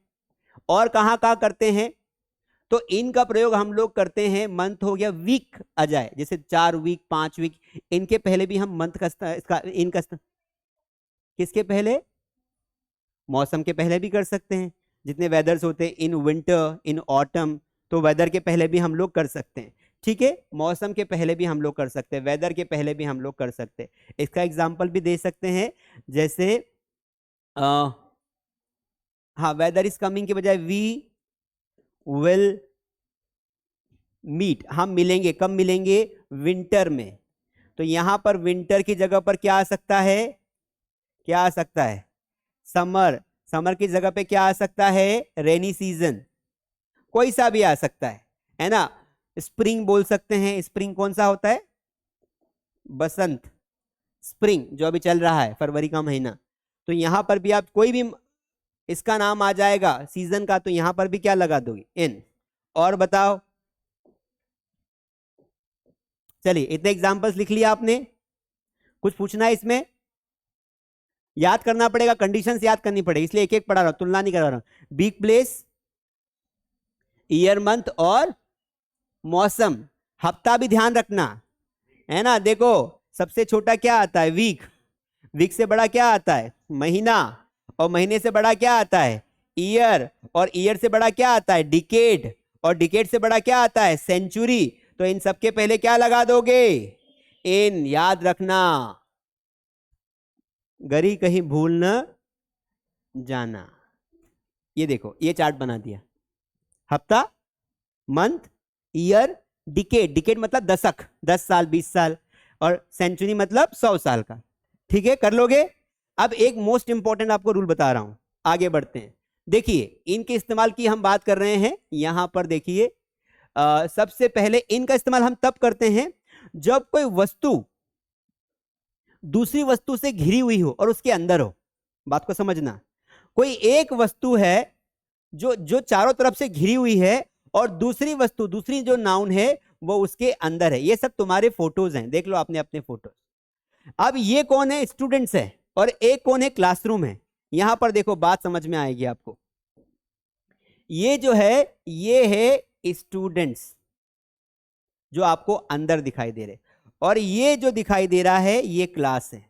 और कहां कहां करते हैं? तो इन का प्रयोग हम लोग करते हैं, मंथ हो गया, वीक आ जाए, जैसे 4 वीक 5 वीक, इनके पहले भी हम मंथ का इसका इनका किसके पहले? मौसम के पहले भी कर सकते हैं, जितने वेदर्स होते हैं, इन विंटर, इन ऑटम, तो वेदर के पहले भी हम लोग कर सकते हैं। ठीक है, मौसम के पहले भी हम लोग कर सकते हैं, वेदर के पहले भी हम लोग कर सकते हैं। इसका एग्जांपल भी दे सकते हैं, जैसे हाँ, वेदर इज कमिंग के बजाय वी विल मीट, हम मिलेंगे। कब मिलेंगे? विंटर में। तो यहां पर विंटर की जगह पर क्या आ सकता है? क्या आ सकता है? समर। समर की जगह पे क्या आ सकता है? Rainy season. कोई सा भी आ सकता है ना? स्प्रिंग बोल सकते हैं। स्प्रिंग कौन सा होता है? बसंत, स्प्रिंग जो अभी चल रहा है, फरवरी का महीना। तो यहां पर भी आप कोई भी इसका नाम आ जाएगा सीजन का, तो यहां पर भी क्या लगा दोगे? इन। और बताओ, चलिए इतने एग्जांपल्स लिख लिया आपने। कुछ पूछना है इसमें? याद करना पड़ेगा, कंडीशंस याद करनी पड़ेगी, इसलिए एक एक पढ़ा रहा हूं, तुलना नहीं करा रहा हूं। वीक, प्लेस, ईयर, मंथ और मौसम। हफ्ता भी ध्यान रखना है ना। देखो, सबसे छोटा क्या आता है? वीक। वीक से बड़ा क्या आता है? महीना। और महीने से बड़ा क्या आता है? ईयर। और ईयर से बड़ा क्या आता है? डिकेड। और डिकेड से बड़ा क्या आता है? सेंचुरी। तो इन सबके पहले क्या लगा दोगे? इन। याद रखना, गरी कहीं भूल न जाना। ये देखो, ये चार्ट बना दिया। हफ्ता, मंथ, ईयर, डिकेड। डिकेड मतलब दशक, 10 साल, 20 साल। और सेंचुरी मतलब 100 साल का। ठीक है, कर लोगे? अब एक मोस्ट इंपॉर्टेंट आपको रूल बता रहा हूं, आगे बढ़ते हैं। देखिए, इनके इस्तेमाल की हम बात कर रहे हैं। यहां पर देखिए, सबसे पहले इनका इस्तेमाल हम तब करते हैं जब कोई वस्तु दूसरी वस्तु से घिरी हुई हो और उसके अंदर हो। बात को समझना, कोई एक वस्तु है जो जो चारों तरफ से घिरी हुई है, और दूसरी वस्तु, दूसरी जो नाउन है वो उसके अंदर है। ये सब तुम्हारे फोटोज हैं, देख लो आपने अपने फोटोज। अब ये कौन है? स्टूडेंट्स है। और एक कौन है? क्लासरूम है। यहां पर देखो, बात समझ में आएगी आपको। ये जो है, ये है स्टूडेंट्स जो आपको अंदर दिखाई दे रहे, और ये जो दिखाई दे रहा है ये क्लास है।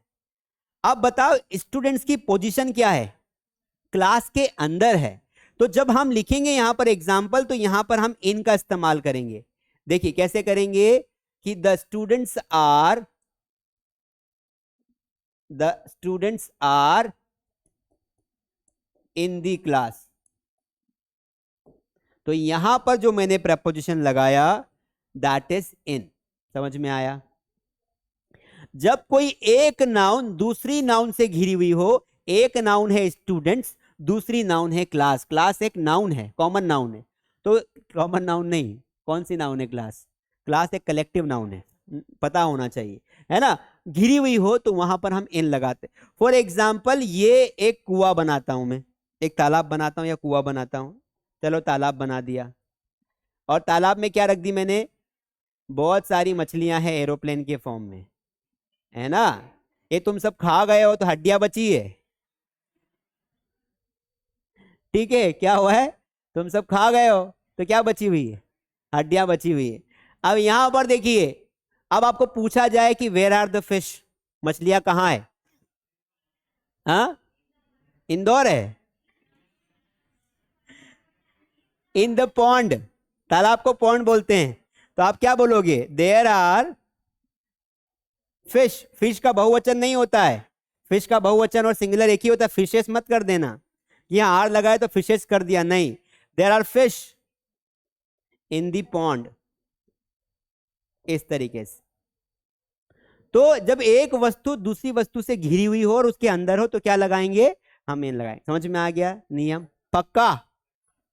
अब बताओ, स्टूडेंट्स की पोजीशन क्या है? क्लास के अंदर है। तो जब हम लिखेंगे यहां पर एग्जाम्पल, तो यहां पर हम इनका इस्तेमाल करेंगे। देखिए कैसे करेंगे कि the students are in the class. तो यहां पर जो मैंने प्रेपोजिशन लगाया, दैट इज इन। समझ में आया? जब कोई एक नाउन दूसरी नाउन से घिरी हुई हो, एक नाउन है स्टूडेंट्स, दूसरी नाउन है क्लास। क्लास एक नाउन है, कॉमन नाउन है। तो कॉमन नाउन नहीं, कौन सी नाउन है? क्लास। क्लास एक कलेक्टिव नाउन है, पता होना चाहिए, है ना। घिरी हुई हो तो वहां पर हम इन लगाते। फॉर एग्जाम्पल, ये एक कुआं बनाता हूं मैं, एक तालाब बनाता हूं या कुआं बनाता हूं। चलो तालाब बना दिया, और तालाब में क्या रख दी मैंने? बहुत सारी मछलियां हैं एरोप्लेन के फॉर्म में, है ना। ये तुम सब खा गए हो तो हड्डियां बची है। ठीक है, क्या हुआ है? तुम सब खा गए हो तो क्या बची हुई है? हड्डियां बची हुई है। अब यहां पर देखिए, अब आपको पूछा जाए कि वेयर आर द फिश, मछलियां कहाँ है? हाँ, इंदौर है। इन द पॉन्ड, तालाब को पॉन्ड बोलते हैं। तो आप क्या बोलोगे? There are fish. फिश का बहुवचन नहीं होता है, फिश का बहुवचन और सिंगुलर एक ही होता है। फिशेस मत कर देना, यहां आर लगाए तो फिशेस कर दिया, नहीं। There are fish in the pond, इस तरीके से। तो जब एक वस्तु दूसरी वस्तु से घिरी हुई हो और उसके अंदर हो तो क्या लगाएंगे, हम एन लगाएंगे। समझ में आ गया नियम, पक्का?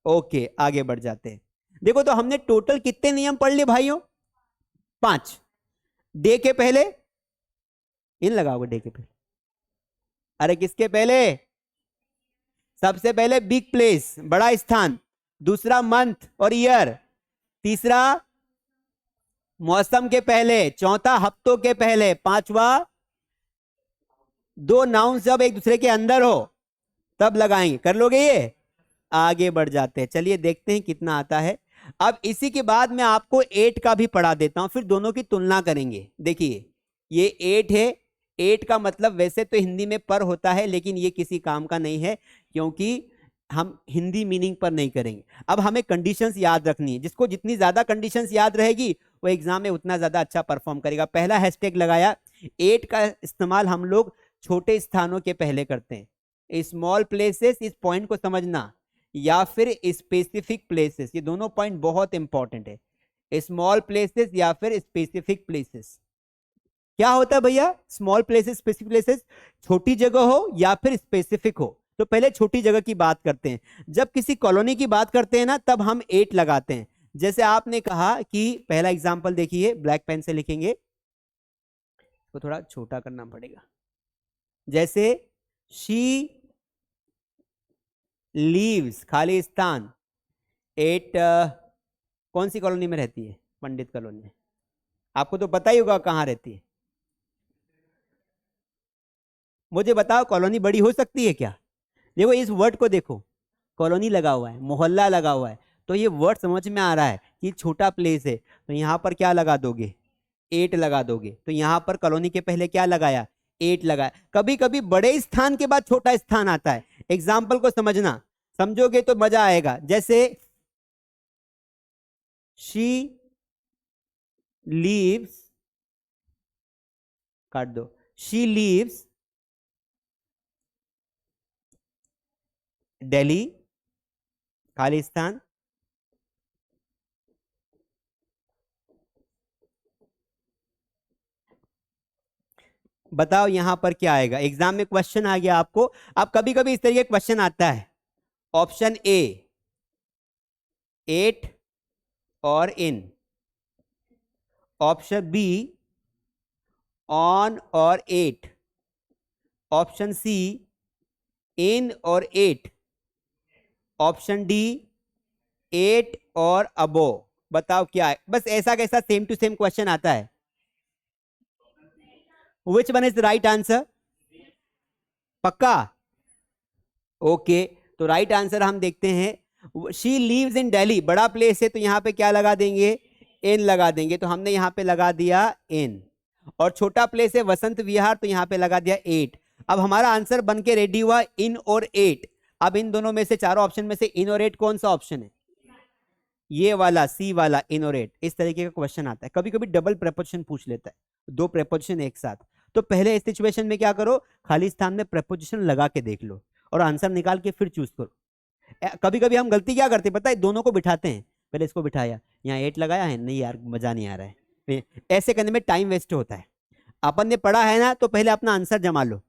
ओके, आगे बढ़ जाते हैं। देखो तो हमने टोटल कितने नियम पढ़ लिए भाइयों? 5। डे के पहले इन लगाओगे, डे के पहले, अरे किसके पहले? सबसे पहले बिग प्लेस, बड़ा स्थान, दूसरा मंथ और ईयर, तीसरा मौसम के पहले, चौथा हफ्तों के पहले, पांचवा दो नाउन जब एक दूसरे के अंदर हो तब लगाएंगे। कर लोगे ये? आगे बढ़ जाते हैं, चलिए देखते हैं कितना आता है। अब इसी के बाद मैं आपको 8 का भी पढ़ा देता हूं, फिर दोनों की तुलना करेंगे। देखिए ये 8 है, 8 का मतलब वैसे तो हिंदी में पर होता है, लेकिन ये किसी काम का नहीं है क्योंकि हम हिंदी मीनिंग पर नहीं करेंगे। अब हमें कंडीशंस याद रखनी है, जिसको जितनी ज्यादा कंडीशंस याद रहेगी वो एग्जाम में उतना ज्यादा अच्छा परफॉर्म करेगा। पहला हैशटैग लगाया, 8 का इस्तेमाल हम लोग छोटे स्थानों के पहले करते हैं। स्मॉल प्लेसेस, इस पॉइंट को समझना, या फिर स्पेसिफिक प्लेसेस, ये दोनों पॉइंट बहुत इंपॉर्टेंट है। स्मॉल प्लेसेस या फिर स्पेसिफिक प्लेसेस। क्या होता है भैया स्मॉल प्लेसेस स्पेसिफिक प्लेसेस? छोटी जगह हो या फिर स्पेसिफिक हो। तो पहले छोटी जगह की बात करते हैं। जब किसी कॉलोनी की बात करते हैं ना, तब हम 8 लगाते हैं। जैसे आपने कहा कि पहला एग्जांपल देखिए, ब्लैक पेन से लिखेंगे, तो थोड़ा छोटा करना पड़ेगा। जैसे शी लीव्स, खाली स्थान, 8 कौन सी कॉलोनी में रहती है? पंडित कॉलोनी में। आपको तो पता ही होगा कहां रहती है। मुझे बताओ कॉलोनी बड़ी हो सकती है क्या? देखो इस वर्ड को देखो, कॉलोनी लगा हुआ है, मोहल्ला लगा हुआ है, तो ये वर्ड समझ में आ रहा है कि छोटा प्लेस है। तो यहां पर क्या लगा दोगे? 8 लगा दोगे। तो यहां पर कॉलोनी के पहले क्या लगाया? 8 लगाया। कभी कभी बड़े स्थान के बाद छोटा स्थान आता है। एग्जाम्पल को समझना, समझोगे तो मजा आएगा। जैसे शी लीव्स, काट दो, शी लीव्स दिल्ली, खाली स्थान, बताओ यहां पर क्या आएगा? एग्जाम में क्वेश्चन आ गया आपको। अब कभी कभी इस तरीके क्वेश्चन आता है। ऑप्शन ए 8 और इन, ऑप्शन बी ऑन और 8, ऑप्शन सी इन और 8, ऑप्शन डी 8 और अबो। बताओ क्या है? बस ऐसा कैसा सेम टू सेम क्वेश्चन आता है। Which one is the right answer? पक्का? ओके, तो राइट आंसर हम देखते हैं। शी लीव्स इन दिल्ली, बड़ा प्लेस है तो यहां पे क्या लगा देंगे? इन लगा देंगे। तो हमने यहां पे लगा दिया इन। और छोटा प्लेस है वसंत विहार, तो यहां पे लगा दिया 8। अब हमारा आंसर बन के रेडी हुआ इन और 8। अब इन दोनों में से, चारों ऑप्शन में से इन और 8 कौन सा ऑप्शन है? ये वाला, सी वाला, इन और 8। इस तरीके का क्वेश्चन आता है। कभी कभी डबल प्रेपोजिशन पूछ लेता है, 2 प्रेपोजिशन एक साथ। तो पहले इस सिचुएशन में क्या करो, खाली स्थान में प्रेपोजिशन लगा के देख लो और आंसर निकाल के फिर चूज करो। कभी कभी हम गलती क्या करते हैं पता है? दोनों को बिठाते हैं। पहले इसको बिठाया, यहाँ 8 लगाया है, नहीं यार मजा नहीं आ रहा है। ऐसे करने में टाइम वेस्ट होता है। अपन ने पढ़ा है ना, तो पहले अपना आंसर जमा लो,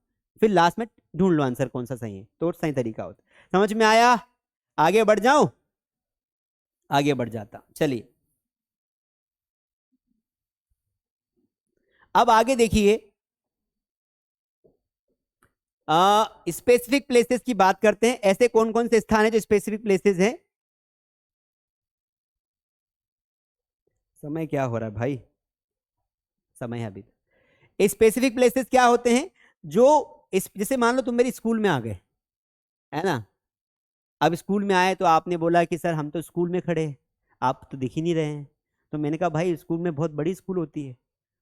फिर लास्ट में ढूंढ लो आंसर कौन सा सही है, तो सही तरीका होता है। समझ में आया? आगे बढ़ जाऊं? आगे बढ़ जाता, चलिए अब आगे देखिए। स्पेसिफिक प्लेसेस की बात करते हैं। ऐसे कौन कौन से स्थान है जो स्पेसिफिक प्लेसेस हैं? समय क्या हो रहा है भाई? समय है अभी। स्पेसिफिक प्लेसेस क्या होते हैं? जो जैसे मान लो तुम मेरी स्कूल में आ गए, है ना। अब स्कूल में आए तो आपने बोला कि सर हम तो स्कूल में खड़े हैं, आप तो दिख ही नहीं रहे हैं। तो मैंने कहा भाई स्कूल में बहुत बड़ी स्कूल होती है,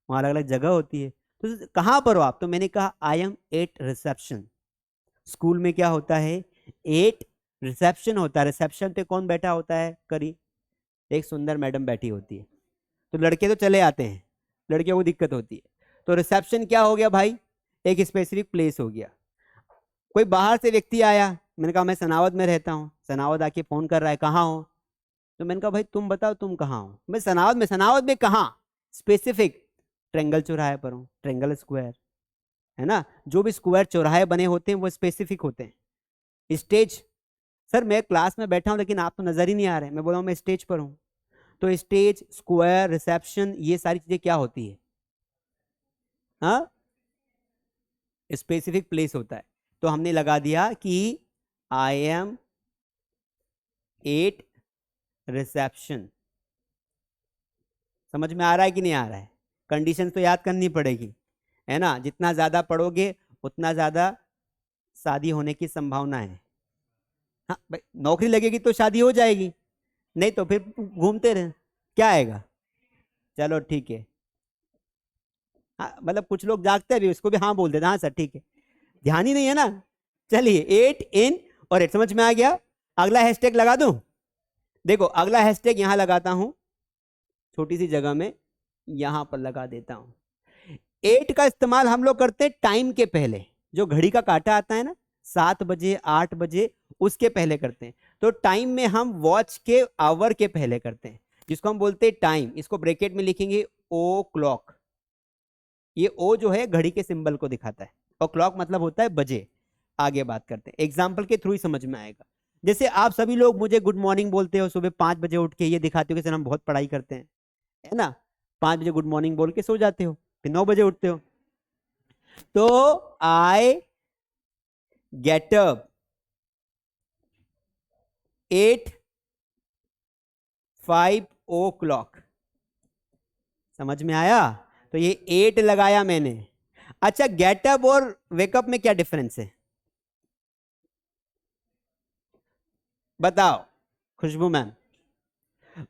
वहाँ अलग अलग जगह होती है, तो कहाँ पर हो आप? तो मैंने कहा I am at reception. School में क्या होता है? एट रिसेप्शन होता है। रिसेप्शन पे कौन बैठा होता है? करी एक सुंदर मैडम बैठी होती है। तो लड़के तो चले आते हैं, लड़कियों को दिक्कत होती है। तो रिसेप्शन क्या हो गया भाई? एक स्पेसिफिक प्लेस हो गया। कोई बाहर से व्यक्ति आया, मैंने कहा मैं सनावद में रहता हूँ। सनावद आके फोन कर रहा है, कहाँ हो? तो मैंने कहा भाई तुम बताओ तुम कहाँ हो? मैं सनावद में। सनावद में कहाँ? स्पेसिफिक। ट्रेंगल चौराहे पर हूँ, ट्रेंगल स्क्वायर, है ना। जो भी स्क्वायर चौराहे बने होते हैं वो स्पेसिफिक होते हैं। स्टेज, सर मैं क्लास में बैठा हूं लेकिन आप तो नजर ही नहीं आ रहे, मैं बोल रहा हूं मैं स्टेज पर हूं। तो स्टेज, स्क्वायर, रिसेप्शन, ये सारी चीजें क्या होती है? हाँ, स्पेसिफिक प्लेस होता है। तो हमने लगा दिया कि आई एम एट रिसेप्शन। समझ में आ रहा है कि नहीं आ रहा है? कंडीशन तो याद करनी पड़ेगी, है ना। जितना ज्यादा पढ़ोगे उतना ज्यादा शादी होने की संभावना है। हाँ भाई, नौकरी लगेगी तो शादी हो जाएगी, नहीं तो फिर घूमते रहे, क्या आएगा। चलो ठीक है। हाँ मतलब कुछ लोग जागते भी, उसको भी हाँ बोल देते, हाँ सर ठीक है, ध्यान ही नहीं है ना। चलिए, एट इन और एट, समझ में आ गया। अगला हैशटैग लगा दूं? देखो अगला हैशटैग यहां लगाता हूं, छोटी सी जगह में यहां पर लगा देता हूं। एट का इस्तेमाल हम लोग करते हैं टाइम के पहले, जो घड़ी का कांटा आता है ना, 7 बजे 8 बजे, उसके पहले करते हैं। तो टाइम में हम वॉच के आवर के पहले करते हैं, जिसको हम बोलते हैं टाइम। इसको ब्रैकेट में लिखेंगे ओ क्लॉक। ये ओ जो है घड़ी के सिंबल को दिखाता है, और क्लॉक मतलब होता है बजे। आगे बात करते हैं, एग्जाम्पल के थ्रू ही समझ में आएगा। जैसे आप सभी लोग मुझे गुड मॉर्निंग बोलते हो सुबह 5 बजे उठ के, ये दिखाते हो कि सर हम बहुत पढ़ाई करते हैं, है ना। 5 बजे गुड मॉर्निंग बोल के सो जाते हो, फिर 9 बजे उठते हो। तो आई गेट अप 8:05 समझ में आया? तो ये 8 लगाया मैंने। अच्छा, गेटअप और वेकअप में क्या डिफरेंस है बताओ Khushboo ma'am?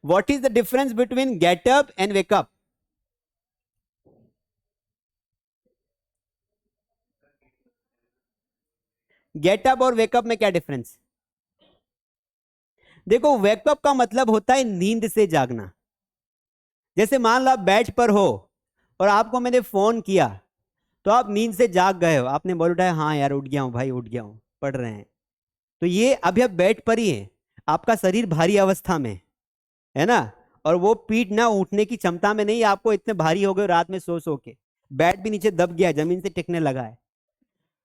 What is the difference between get up and wake up? Get up और वेकअप में क्या डिफरेंस? देखो, वेकअप का मतलब होता है नींद से जागना। जैसे मान लो आप बेड पर हो और आपको मैंने फोन किया, तो आप नींद से जाग गए हो, आपने बोल उठाया, हाँ यार उठ गया हूं भाई, उठ गया हूं, पढ़ रहे हैं। तो ये अभी आप बेड पर ही हैं, आपका शरीर भारी अवस्था में है ना, और वो पीठ ना उठने की क्षमता में नहीं, आपको इतने भारी हो गए रात में सो सो के, बेड भी नीचे दब गया, जमीन से टिकने लगा है।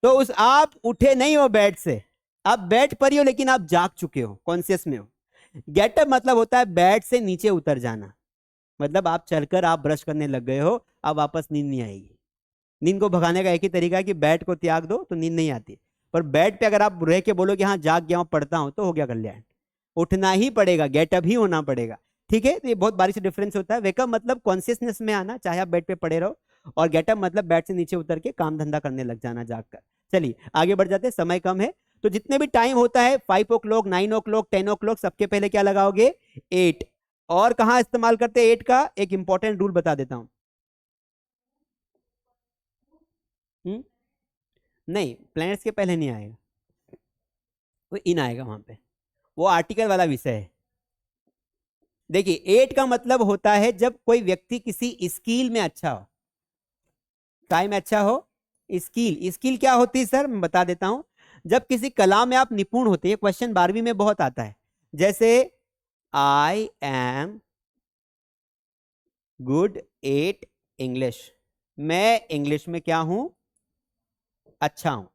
तो उस आप उठे नहीं हो बेड से, आप बेड पर ही हो लेकिन आप जाग चुके हो, कॉन्शियस में हो। गेटअप मतलब होता है बेड से नीचे उतर जाना, मतलब आप चलकर आप ब्रश करने लग गए हो, अब वापस नींद नहीं आएगी। नींद को भगाने का एक ही तरीका है कि बेड को त्याग दो तो नींद नहीं आती। पर बेड पे अगर आप रह के बोलो कि हाँ जाग गया हूं पढ़ता हूं, तो हो गया कल्याण। उठना ही पड़ेगा, गेटअप ही होना पड़ेगा। ठीक है, तो ये बहुत बारीक से डिफरेंस होता है। वेकअप मतलब कॉन्शियसनेस में आना, चाहे आप बेड पे पड़े रहो, और गेटअप मतलब बेड से नीचे उतर के काम धंधा करने लग जाना जाग कर। चलिए आगे बढ़ जाते हैं, समय कम है। तो जितने भी टाइम होता है, 5 o'clock, 9 o'clock, 10 o'clock, सबके पहले क्या लगाओगे? 8। और कहां इस्तेमाल करते हैं 8 का? एक इंपॉर्टेंट रूल बता देता हूं। नहीं, प्लैनेट्स के पहले नहीं आएगा, वो इन आएगा वहां पे, वो आर्टिकल वाला विषय है। देखिए, 8 का मतलब होता है जब कोई व्यक्ति किसी स्किल में अच्छा हो, टाइम अच्छा हो। स्किल, स्किल क्या होती है सर, मैं बता देता हूं। जब किसी कला में आप निपुण होते हैं, क्वेश्चन 12वीं में बहुत आता है, जैसे I am good at English, मैं इंग्लिश में क्या हूं? अच्छा हूं।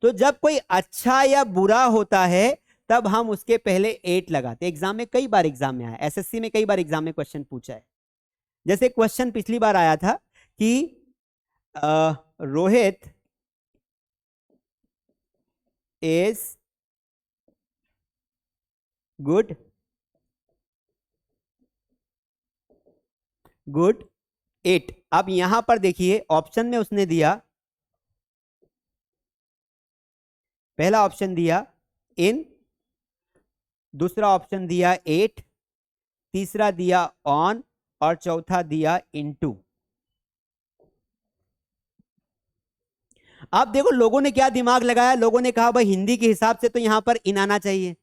तो जब कोई अच्छा या बुरा होता है, तब हम उसके पहले 8 लगाते हैं। एग्जाम में कई बार, एग्जाम में आया, एसएससी में कई बार एग्जाम में क्वेश्चन पूछा है। जैसे क्वेश्चन पिछली बार आया था कि रोहित इज गुड गुड 8। अब यहां पर देखिए ऑप्शन में उसने दिया, पहला ऑप्शन दिया इन, दूसरा ऑप्शन दिया 8, तीसरा दिया ऑन, और चौथा दिया इनटू। अब देखो लोगों ने क्या दिमाग लगाया, लोगों ने कहा भाई हिंदी के हिसाब से तो यहां पर इन आना चाहिए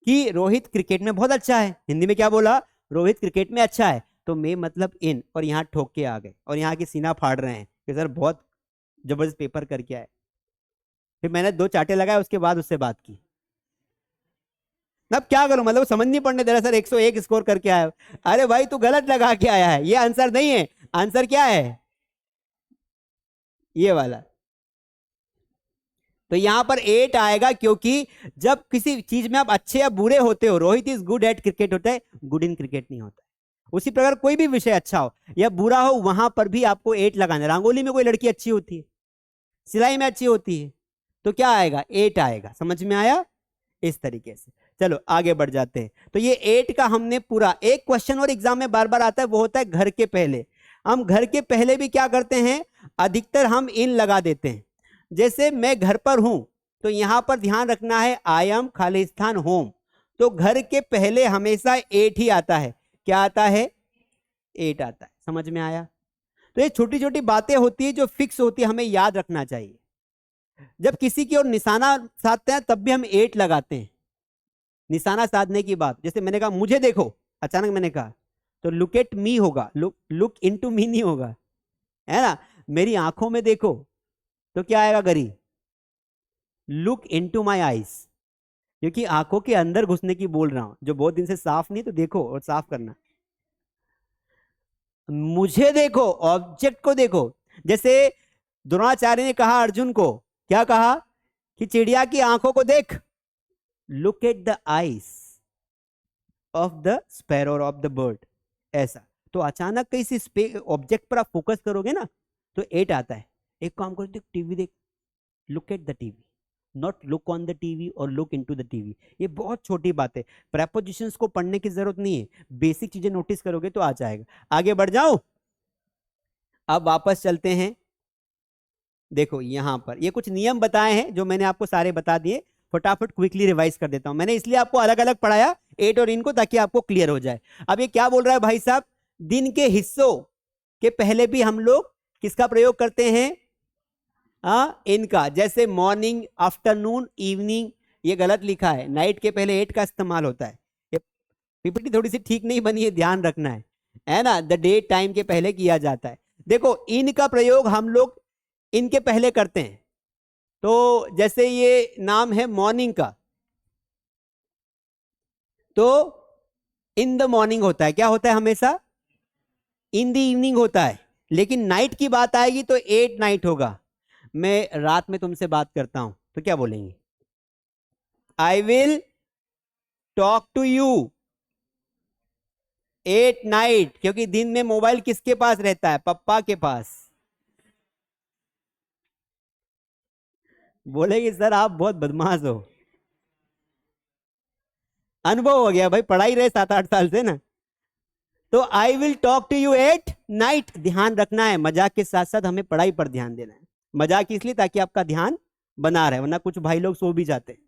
कि रोहित क्रिकेट में बहुत अच्छा है। हिंदी में क्या बोला? रोहित क्रिकेट में अच्छा है, तो मैं मतलब इन, और यहां ठोक के आ गए, और यहां की सीना फाड़ रहे हैं कि सर बहुत जबरदस्त पेपर करके आए। फिर मैंने 2 चाटे लगाए, उसके बाद उससे बात की। अब क्या करूं, मतलब समझ नहीं पड़ने दे रहा, सर 101 स्कोर करके आया। अरे भाई तू गलत लगा के आया है, ये आंसर नहीं है। आंसर क्या है? ये वाला। तो यहां पर 8 आएगा, क्योंकि जब किसी चीज में आप अच्छे या बुरे होते हो, Rohit is good at cricket होता है, गुड इन क्रिकेट नहीं होता है। उसी प्रकार कोई भी विषय अच्छा हो या बुरा हो, वहां पर भी आपको 8 लगाना है। रंगोली में कोई लड़की अच्छी होती है, सिलाई में अच्छी होती है, तो क्या आएगा? 8 आएगा। समझ में आया? इस तरीके से चलो आगे बढ़ जाते हैं। तो ये 8 का हमने पूरा, एक क्वेश्चन और एग्जाम में बार बार आता है, वो होता है घर के पहले। हम घर के पहले भी क्या करते हैं, अधिकतर हम इन लगा देते हैं। जैसे मैं घर पर हूं, तो यहां पर ध्यान रखना है आई एम खालिस्तान होम, तो घर के पहले हमेशा 8 ही आता है। क्या आता है? 8 आता है। समझ में आया? तो ये छोटी छोटी बातें होती है जो फिक्स होती है, हमें याद रखना चाहिए। जब किसी की ओर निशाना साधते हैं तब भी हम 8 लगाते हैं। निशाना साधने की बात, जैसे मैंने कहा मुझे देखो, अचानक मैंने कहा, तो लुक एट मी होगा, लुक इनटू मी नहीं होगा, है ना। मेरी आंखों में देखो, तो क्या आएगा गरी? लुक इनटू माय आईज, क्योंकि आंखों के अंदर घुसने की बोल रहा हूं, जो बहुत दिन से साफ नहीं, तो देखो और साफ करना। मुझे देखो, ऑब्जेक्ट को देखो। जैसे द्रोणाचार्य ने कहा अर्जुन को, क्या कहा? कि चिड़िया की आंखों को देख, look at the eyes of the sparrow of the bird. ऐसा। तो अचानक किसी ऑब्जेक्ट पर आप फोकस करोगे ना, तो 8 आता है। एक काम करो, देख टीवी देख, look at the TV, not look on the TV और लुक इनटू द टीवी। ये बहुत छोटी बात है, प्रेपोजिशंस को पढ़ने की जरूरत नहीं है, बेसिक चीजें नोटिस करोगे तो आ जाएगा। आगे बढ़ जाओ, अब वापस चलते हैं। देखो यहां पर ये कुछ नियम बताए हैं जो मैंने आपको सारे बता दिए, फटाफट क्विकली रिवाइज कर देता हूं। मैंने इसलिए आपको अलग अलग पढ़ाया 8 और इनको, ताकि आपको क्लियर हो जाए। अब ये क्या बोल रहा है भाई साहब? दिन के हिस्सों के पहले भी हम लोग किसका प्रयोग करते हैं? इनका। जैसे मॉर्निंग, आफ्टरनून, इवनिंग। ये गलत लिखा है, नाइट के पहले 8 का इस्तेमाल होता है। ये पीपीटी थोड़ी सी ठीक नहीं बनी है, ध्यान रखना है ना। द डे टाइम के पहले किया जाता है। देखो इनका प्रयोग हम लोग इनके पहले करते हैं। तो जैसे ये नाम है मॉर्निंग का, तो इन द मॉर्निंग होता है। क्या होता है हमेशा? इन द इवनिंग होता है। लेकिन नाइट की बात आएगी तो 8 नाइट होगा। मैं रात में तुमसे बात करता हूं तो क्या बोलेंगे? I will talk to you 8 night, क्योंकि दिन में मोबाइल किसके पास रहता है? पप्पा के पास। बोलेगी सर आप बहुत बदमाश हो। अनुभव हो गया भाई, पढ़ाई रहे 7-8 साल से ना। तो I will talk to you 8 night. ध्यान रखना है, मजाक के साथ साथ हमें पढ़ाई पर ध्यान देना है। मजाक इसलिए ताकि आपका ध्यान बना रहे, वरना कुछ भाई लोग सो भी जाते हैं।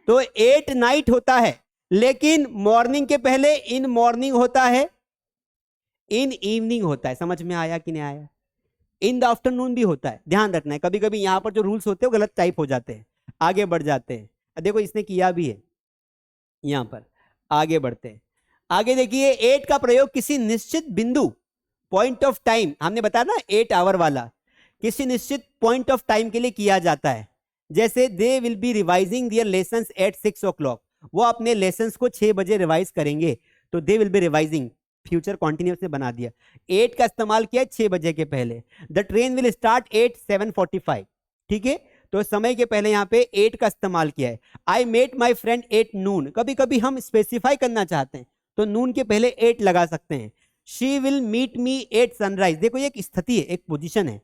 तो 8 नाइट होता है, लेकिन मॉर्निंग के पहले इन मॉर्निंग होता है, इन इवनिंग होता है। समझ में आया कि नहीं आया? इन द आफ्टरनून भी होता है। ध्यान रखना है, कभी कभी यहां पर जो रूल्स होते हैं वो गलत टाइप हो जाते हैं। आगे बढ़ जाते हैं। देखो इसने किया भी है यहां पर। आगे बढ़ते हैं। आगे देखिए, 8 का प्रयोग किसी निश्चित बिंदु, पॉइंट ऑफ टाइम, हमने बताया ना 8 आवर वाला, किसी निश्चित पॉइंट ऑफ टाइम के लिए किया जाता है। जैसे they will be revising their lessons at 6 o'clock, वो अपने लेसन्स को 6 बजे रिवाइज करेंगे। तो दे will be revising, future continuous से बना दिया। 8 का इस्तेमाल किया 6 बजे के पहले। The train will start at 7:45, ठीक है। तो समय के पहले यहां पे 8 का इस्तेमाल किया है। I met my friend at noon, कभी कभी हम स्पेसिफाई करना चाहते हैं तो नून के पहले 8 लगा सकते हैं। She will meet me at sunrise, देखो ये एक स्थिति है, एक पोजीशन है।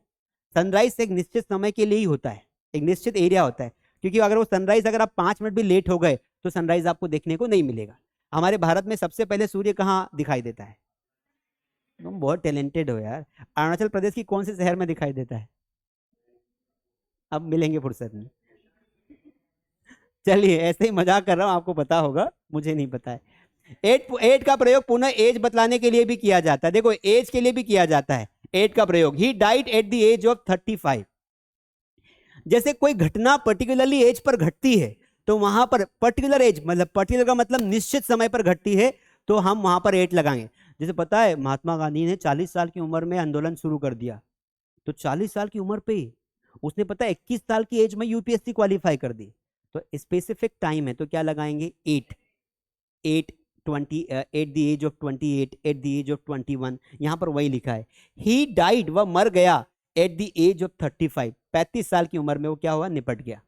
सनराइज एक निश्चित समय के लिए ही होता है, एक निश्चित एरिया होता है। क्योंकि अगर वो सनराइज, अगर आप 5 मिनट भी लेट हो गए तो सनराइज आपको देखने को नहीं मिलेगा। हमारे भारत में सबसे पहले सूर्य कहाँ दिखाई देता है? तुम बहुत टैलेंटेड हो यार। अरुणाचल प्रदेश की कौन से शहर में दिखाई देता है? अब मिलेंगे फुर्सत में। चलिए ऐसे ही मजाक कर रहा हूं, आपको पता होगा, मुझे नहीं पता है। 8 का प्रयोग पुनः एज बतलाने के लिए भी किया जाता है। देखो एज के लिए भी किया जाता है 8 का प्रयोग। He died at the age of 35। जैसे कोई घटना पर्टिकुलरली एज पर घटती है, तो वहां पर पर्टिकुलर एज, मतलब पर्टिकुलर का मतलब निश्चित समय पर घटती है, तो हम वहां पर 8 लगाएंगे। जैसे पता है महात्मा गांधी ने 40 साल की उम्र में आंदोलन शुरू कर दिया, तो 40 साल की उम्र पे ही उसने पता है 21 साल की एज में यूपीएससी क्वालिफाई कर दी। तो स्पेसिफिक टाइम है, तो क्या लगाएंगे? 8 at the age of 28, at the age of 21। यहां पर वही लिखा है। ही डाइड, वह मर गया एट द एज ऑफ 35, 35 साल की उम्र में वो क्या हुआ, निपट गया।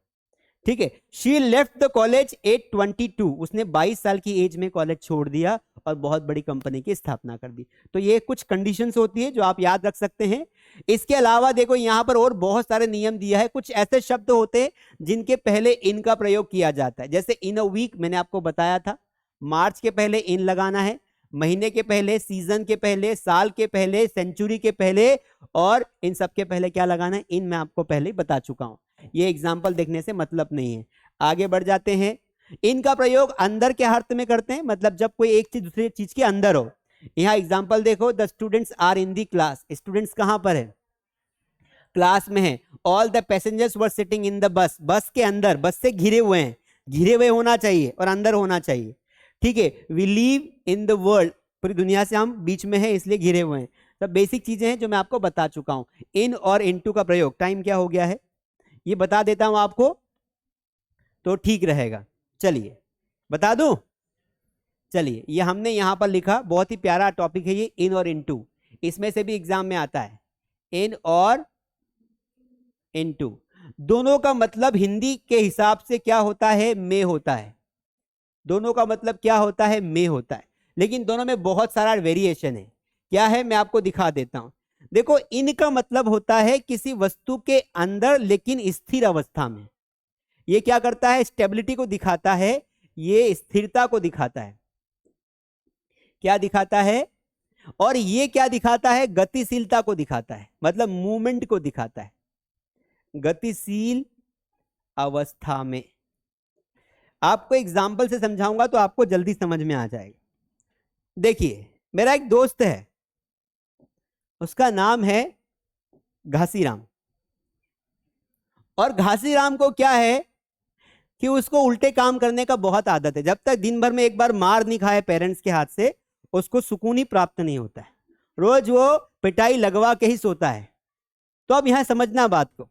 ठीक है। She left the college eight 22, उसने 22 साल की एज में कॉलेज छोड़ दिया और बहुत बड़ी कंपनी की स्थापना कर दी। तो ये कुछ कंडीशंस होती है जो आप याद रख सकते हैं। इसके अलावा देखो यहां पर और बहुत सारे नियम दिया है। कुछ ऐसे शब्द होते हैं जिनके पहले इन का प्रयोग किया जाता है, जैसे इन अ वीक, मैंने आपको बताया था, मार्च के पहले इन लगाना है, महीने के पहले, सीजन के पहले, साल के पहले, सेंचुरी के पहले, और इन सब के पहले क्या लगाना है, इन मैं आपको पहले ही बता चुका हूं। ये एग्जाम्पल देखने से मतलब नहीं है। आगे बढ़ जाते हैं। इनका प्रयोग अंदर के अर्थ में करते हैं, मतलब जब कोई एक चीज दूसरी चीज के अंदर हो। यहां एग्जाम्पल देखो, the students are in the class, students कहां पर है, क्लास में है। All the passengers were sitting in the bus, bus के अंदर, बस से घिरे हुए हैं, घिरे हुए होना चाहिए और अंदर होना चाहिए। ठीक है। We live in the world, पूरी दुनिया से हम बीच में है इसलिए घिरे हुए हैं। तो बेसिक चीजें हैं जो मैं आपको बता चुका हूं। इन और इनटू का प्रयोग, टाइम क्या हो गया है ये बता देता हूं आपको तो ठीक रहेगा। चलिए बता दूं। चलिए ये हमने यहां पर लिखा, बहुत ही प्यारा टॉपिक है ये, इन और इनटू, इसमें से भी एग्जाम में आता है। इन और इनटू दोनों का मतलब हिंदी के हिसाब से क्या होता है, में होता है। दोनों का मतलब क्या होता है, में होता है, लेकिन दोनों में बहुत सारा वेरिएशन है। क्या है मैं आपको दिखा देता हूं। देखो इन का मतलब होता है किसी वस्तु के अंदर लेकिन स्थिर अवस्था में। ये क्या करता है, स्टेबिलिटी को दिखाता है, ये स्थिरता को दिखाता है। क्या दिखाता है, और ये क्या दिखाता है, गतिशीलता को दिखाता है, मतलब मूवमेंट को दिखाता है, गतिशील अवस्था में। आपको एग्जाम्पल से समझाऊंगा तो आपको जल्दी समझ में आ जाएगा। देखिए मेरा एक दोस्त है, उसका नाम है घासीराम, और घासीराम को क्या है कि उसको उल्टे काम करने का बहुत आदत है। जब तक दिन भर में एक बार मार नहीं खाए पेरेंट्स के हाथ से, उसको सुकून ही प्राप्त नहीं होता है। रोज वो पिटाई लगवा के ही सोता है। तो अब यहां समझना बात को।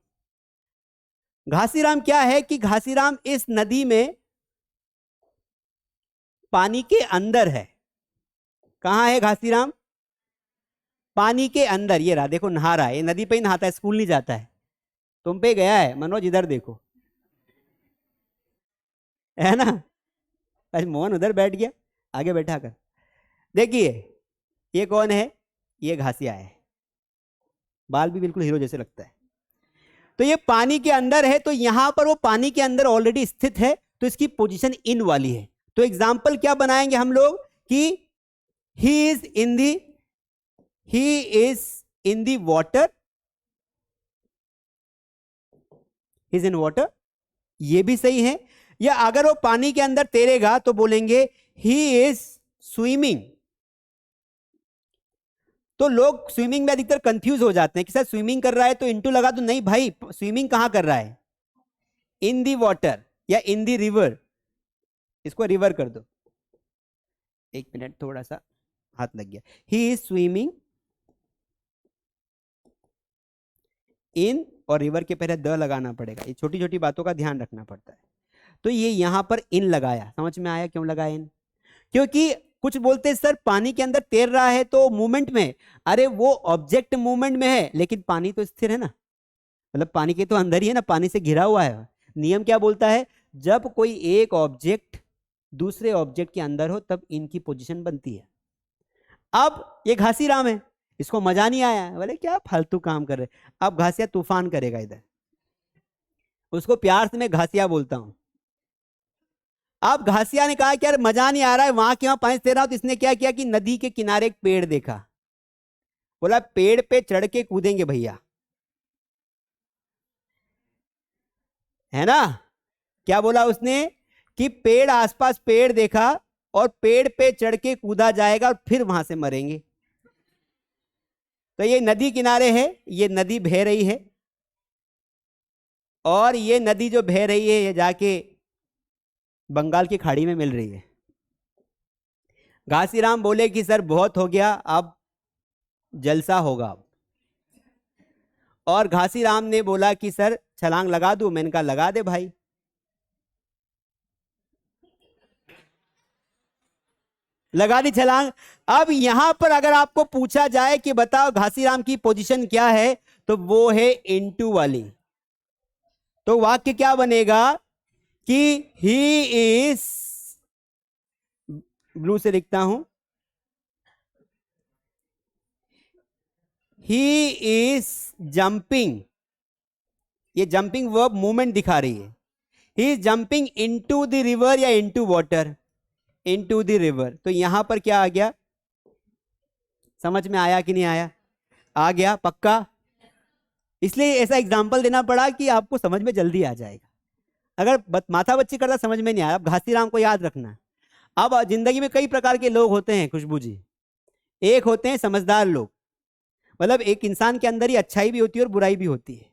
घासीराम क्या है कि घासीराम इस नदी में पानी के अंदर है। कहां है घासीराम, पानी के अंदर। ये रहा, देखो नहा रहा है, ये नदी पे ही नहाता है, स्कूल नहीं जाता है। तुम पे गया है मनोज, इधर देखो, है ना। आज मोहन उधर बैठ गया, आगे बैठा कर। देखिए ये कौन है, ये घासिया है, बाल भी बिल्कुल हीरो जैसे लगता है। तो ये पानी के अंदर है, तो यहां पर वो पानी के अंदर ऑलरेडी स्थित है, तो इसकी पोजीशन इन वाली है। तो एग्जाम्पल क्या बनाएंगे हम लोग कि he is in the water, he is in water, ये भी सही है। या अगर वो पानी के अंदर तैरेगा तो बोलेंगे ही इज स्विमिंग। तो लोग स्विमिंग में अधिकतर कंफ्यूज हो जाते हैं कि सर स्विमिंग कर रहा है तो इनटू लगा दो, नहीं भाई, स्विमिंग कहां कर रहा है, इन दी वाटर या इन दी रिवर। इसको रिवर कर दो, एक मिनट, थोड़ा सा हाथ लग गया। ही इज स्विमिंग इन, और रिवर के पहले द लगाना पड़ेगा। ये छोटी छोटी बातों का ध्यान रखना पड़ता है। तो ये यहां पर इन लगाया, समझ में आया क्यों लगाया इन, क्योंकि कुछ बोलते हैं सर पानी के अंदर तैर रहा है तो मूवमेंट में। अरे वो ऑब्जेक्ट मूवमेंट में है लेकिन पानी तो स्थिर है ना, मतलब पानी के तो अंदर ही है ना, पानी से घिरा हुआ है। नियम क्या बोलता है, जब कोई एक ऑब्जेक्ट दूसरे ऑब्जेक्ट के अंदर हो तब इनकी पोजीशन बनती है। अब ये घासीराम है, इसको मजा नहीं आया, बोले क्या फालतू काम कर रहे। अब घासिया तूफान करेगा इधर, उसको प्यार से मैं घासिया बोलता हूं। अब घासिया ने कहा कि यार मजा नहीं आ रहा है, वहां के वहां पानी से रहा हूं। तो इसने क्या किया कि नदी के किनारे एक पेड़ देखा, बोला पेड़ पे चढ़ के कूदेंगे भैया, है ना। क्या बोला उसने कि पेड़, आसपास पेड़ देखा और पेड़ पे चढ़ के कूदा जाएगा और फिर वहां से मरेंगे। तो ये नदी किनारे है, ये नदी बह रही है, और ये नदी जो बह रही है ये जाके बंगाल की खाड़ी में मिल रही है। घासीराम बोले कि सर बहुत हो गया, अब जलसा होगा अब। और घासीराम ने बोला कि सर छलांग लगा दूं। मैंने कहा लगा दे भाई। लगा दी छलांग। अब यहां पर अगर आपको पूछा जाए कि बताओ घासीराम की पोजीशन क्या है, तो वो है इनटू वाली। तो वाक्य क्या बनेगा कि ही इज, ब्लू से लिखता हूं, ही इज जंपिंग, ये जंपिंग वर्ब मूवमेंट दिखा रही है। He is jumping into the river या into water, into the river. तो यहां पर क्या आ गया, समझ में आया कि नहीं आया? आ गया पक्का। इसलिए ऐसा एग्जाम्पल देना पड़ा कि आपको समझ में जल्दी आ जाएगा। अगर माथा बच्ची करता समझ में नहीं आया, अब घासीराम को याद रखना। अब जिंदगी में कई प्रकार के लोग होते हैं खुशबू जी। एक होते हैं समझदार लोग, मतलब एक इंसान के अंदर ही अच्छाई भी होती है और बुराई भी होती है।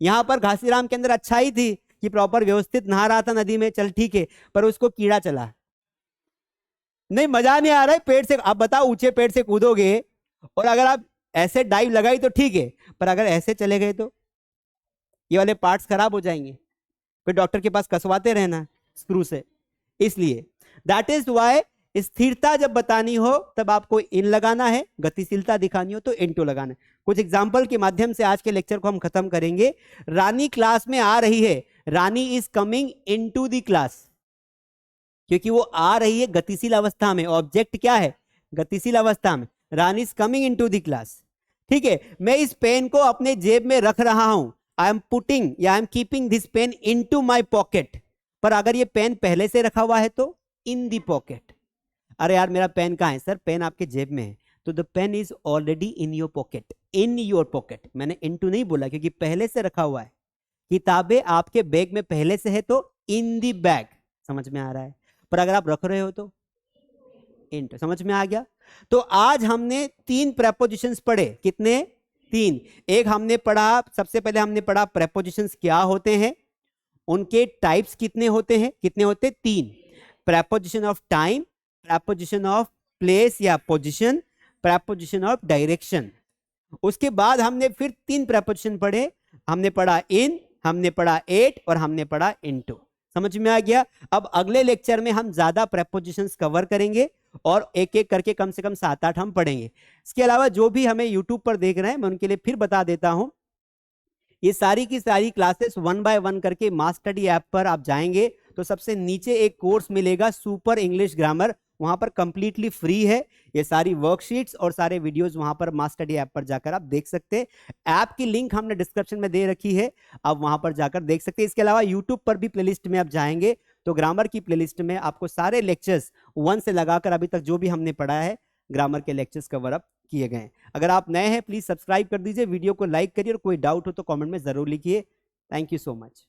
यहां पर घासीराम के अंदर अच्छाई थी कि प्रॉपर व्यवस्थित नहा रहा था नदी में, चल ठीक है, पर उसको कीड़ा चला। नहीं, मजा नहीं आ रहा है पेड़ से, आप बताओ ऊंचे पेड़ से कूदोगे और अगर आप ऐसे डाइव लगाई तो ठीक है, पर अगर ऐसे चले गए तो ये वाले पार्ट्स खराब हो जाएंगे, फिर डॉक्टर के पास कसवाते रहना स्क्रू से। इसलिए दैट इज वाई स्थिरता जब बतानी हो तब आपको इन लगाना है, गतिशीलता दिखानी हो तो इनटू लगाना है। कुछ एग्जाम्पल के माध्यम से आज के लेक्चर को हम खत्म करेंगे। रानी क्लास में आ रही है, Rani is coming into the class, क्योंकि वो आ रही है गतिशील अवस्था में। ऑब्जेक्ट क्या है? गतिशील अवस्था में। Rani is coming into the class. ठीक है, मैं इस पेन को अपने जेब में रख रहा हूं, आई एम पुटिंग या I am keeping this pen into my pocket. पर अगर ये पेन पहले से रखा हुआ है तो इन दी पॉकेट। अरे यार मेरा पेन कहाँ है? सर पेन आपके जेब में है, तो the pen is already in your pocket, in your pocket. मैंने इनटू नहीं बोला क्योंकि पहले से रखा हुआ है। किताबें आपके बैग में पहले से है तो इन दी बैग, समझ में आ रहा है? पर अगर आप रख रहे हो तो इनटू, समझ में आ गया? तो आज हमने 3 प्रेपोजिशंस पढ़े। कितने? 3। एक हमने पढ़ा, सबसे पहले हमने पढ़ा प्रेपोजिशंस क्या होते हैं, उनके टाइप्स कितने होते हैं। कितने होते? 3। Preposition of time, preposition of place या पोजिशन, प्रेपोजिशन ऑफ डायरेक्शन। उसके बाद हमने फिर 3 प्रेपोजिशन पढ़े। हमने पढ़ा इन, हमने पढ़ा एट और हमने पढ़ा इनटू। समझ में आ गया? अब अगले लेक्चर में हम ज्यादा प्रेपोजिशंस कवर करेंगे और एक एक करके कम से कम 7-8 हम पढ़ेंगे। इसके अलावा जो भी हमें यूट्यूब पर देख रहे हैं मैं उनके लिए फिर बता देता हूं, ये सारी की सारी क्लासेस 1 बाय 1 करके मास स्टडी ऐप पर आप जाएंगे तो सबसे नीचे एक कोर्स मिलेगा सुपर इंग्लिश ग्रामर, वहां पर कंप्लीटली फ्री है। ये सारी वर्कशीट्स और सारे वीडियोस वहां पर मास स्टडी ऐप पर जाकर आप देख सकते हैं। ऐप की लिंक हमने डिस्क्रिप्शन में दे रखी है, आप वहां पर जाकर देख सकते हैं। इसके अलावा यूट्यूब पर भी प्लेलिस्ट में आप जाएंगे तो ग्रामर की प्लेलिस्ट में आपको सारे लेक्चर्स 1 से लगाकर अभी तक जो भी हमने पढ़ा है ग्रामर के लेक्चर्स कवर अप किए गए हैं। अगर आप नए हैं प्लीज सब्सक्राइब कर दीजिए, वीडियो को लाइक करिए और कोई डाउट हो तो कमेंट में जरूर लिखिए। Thank you so much.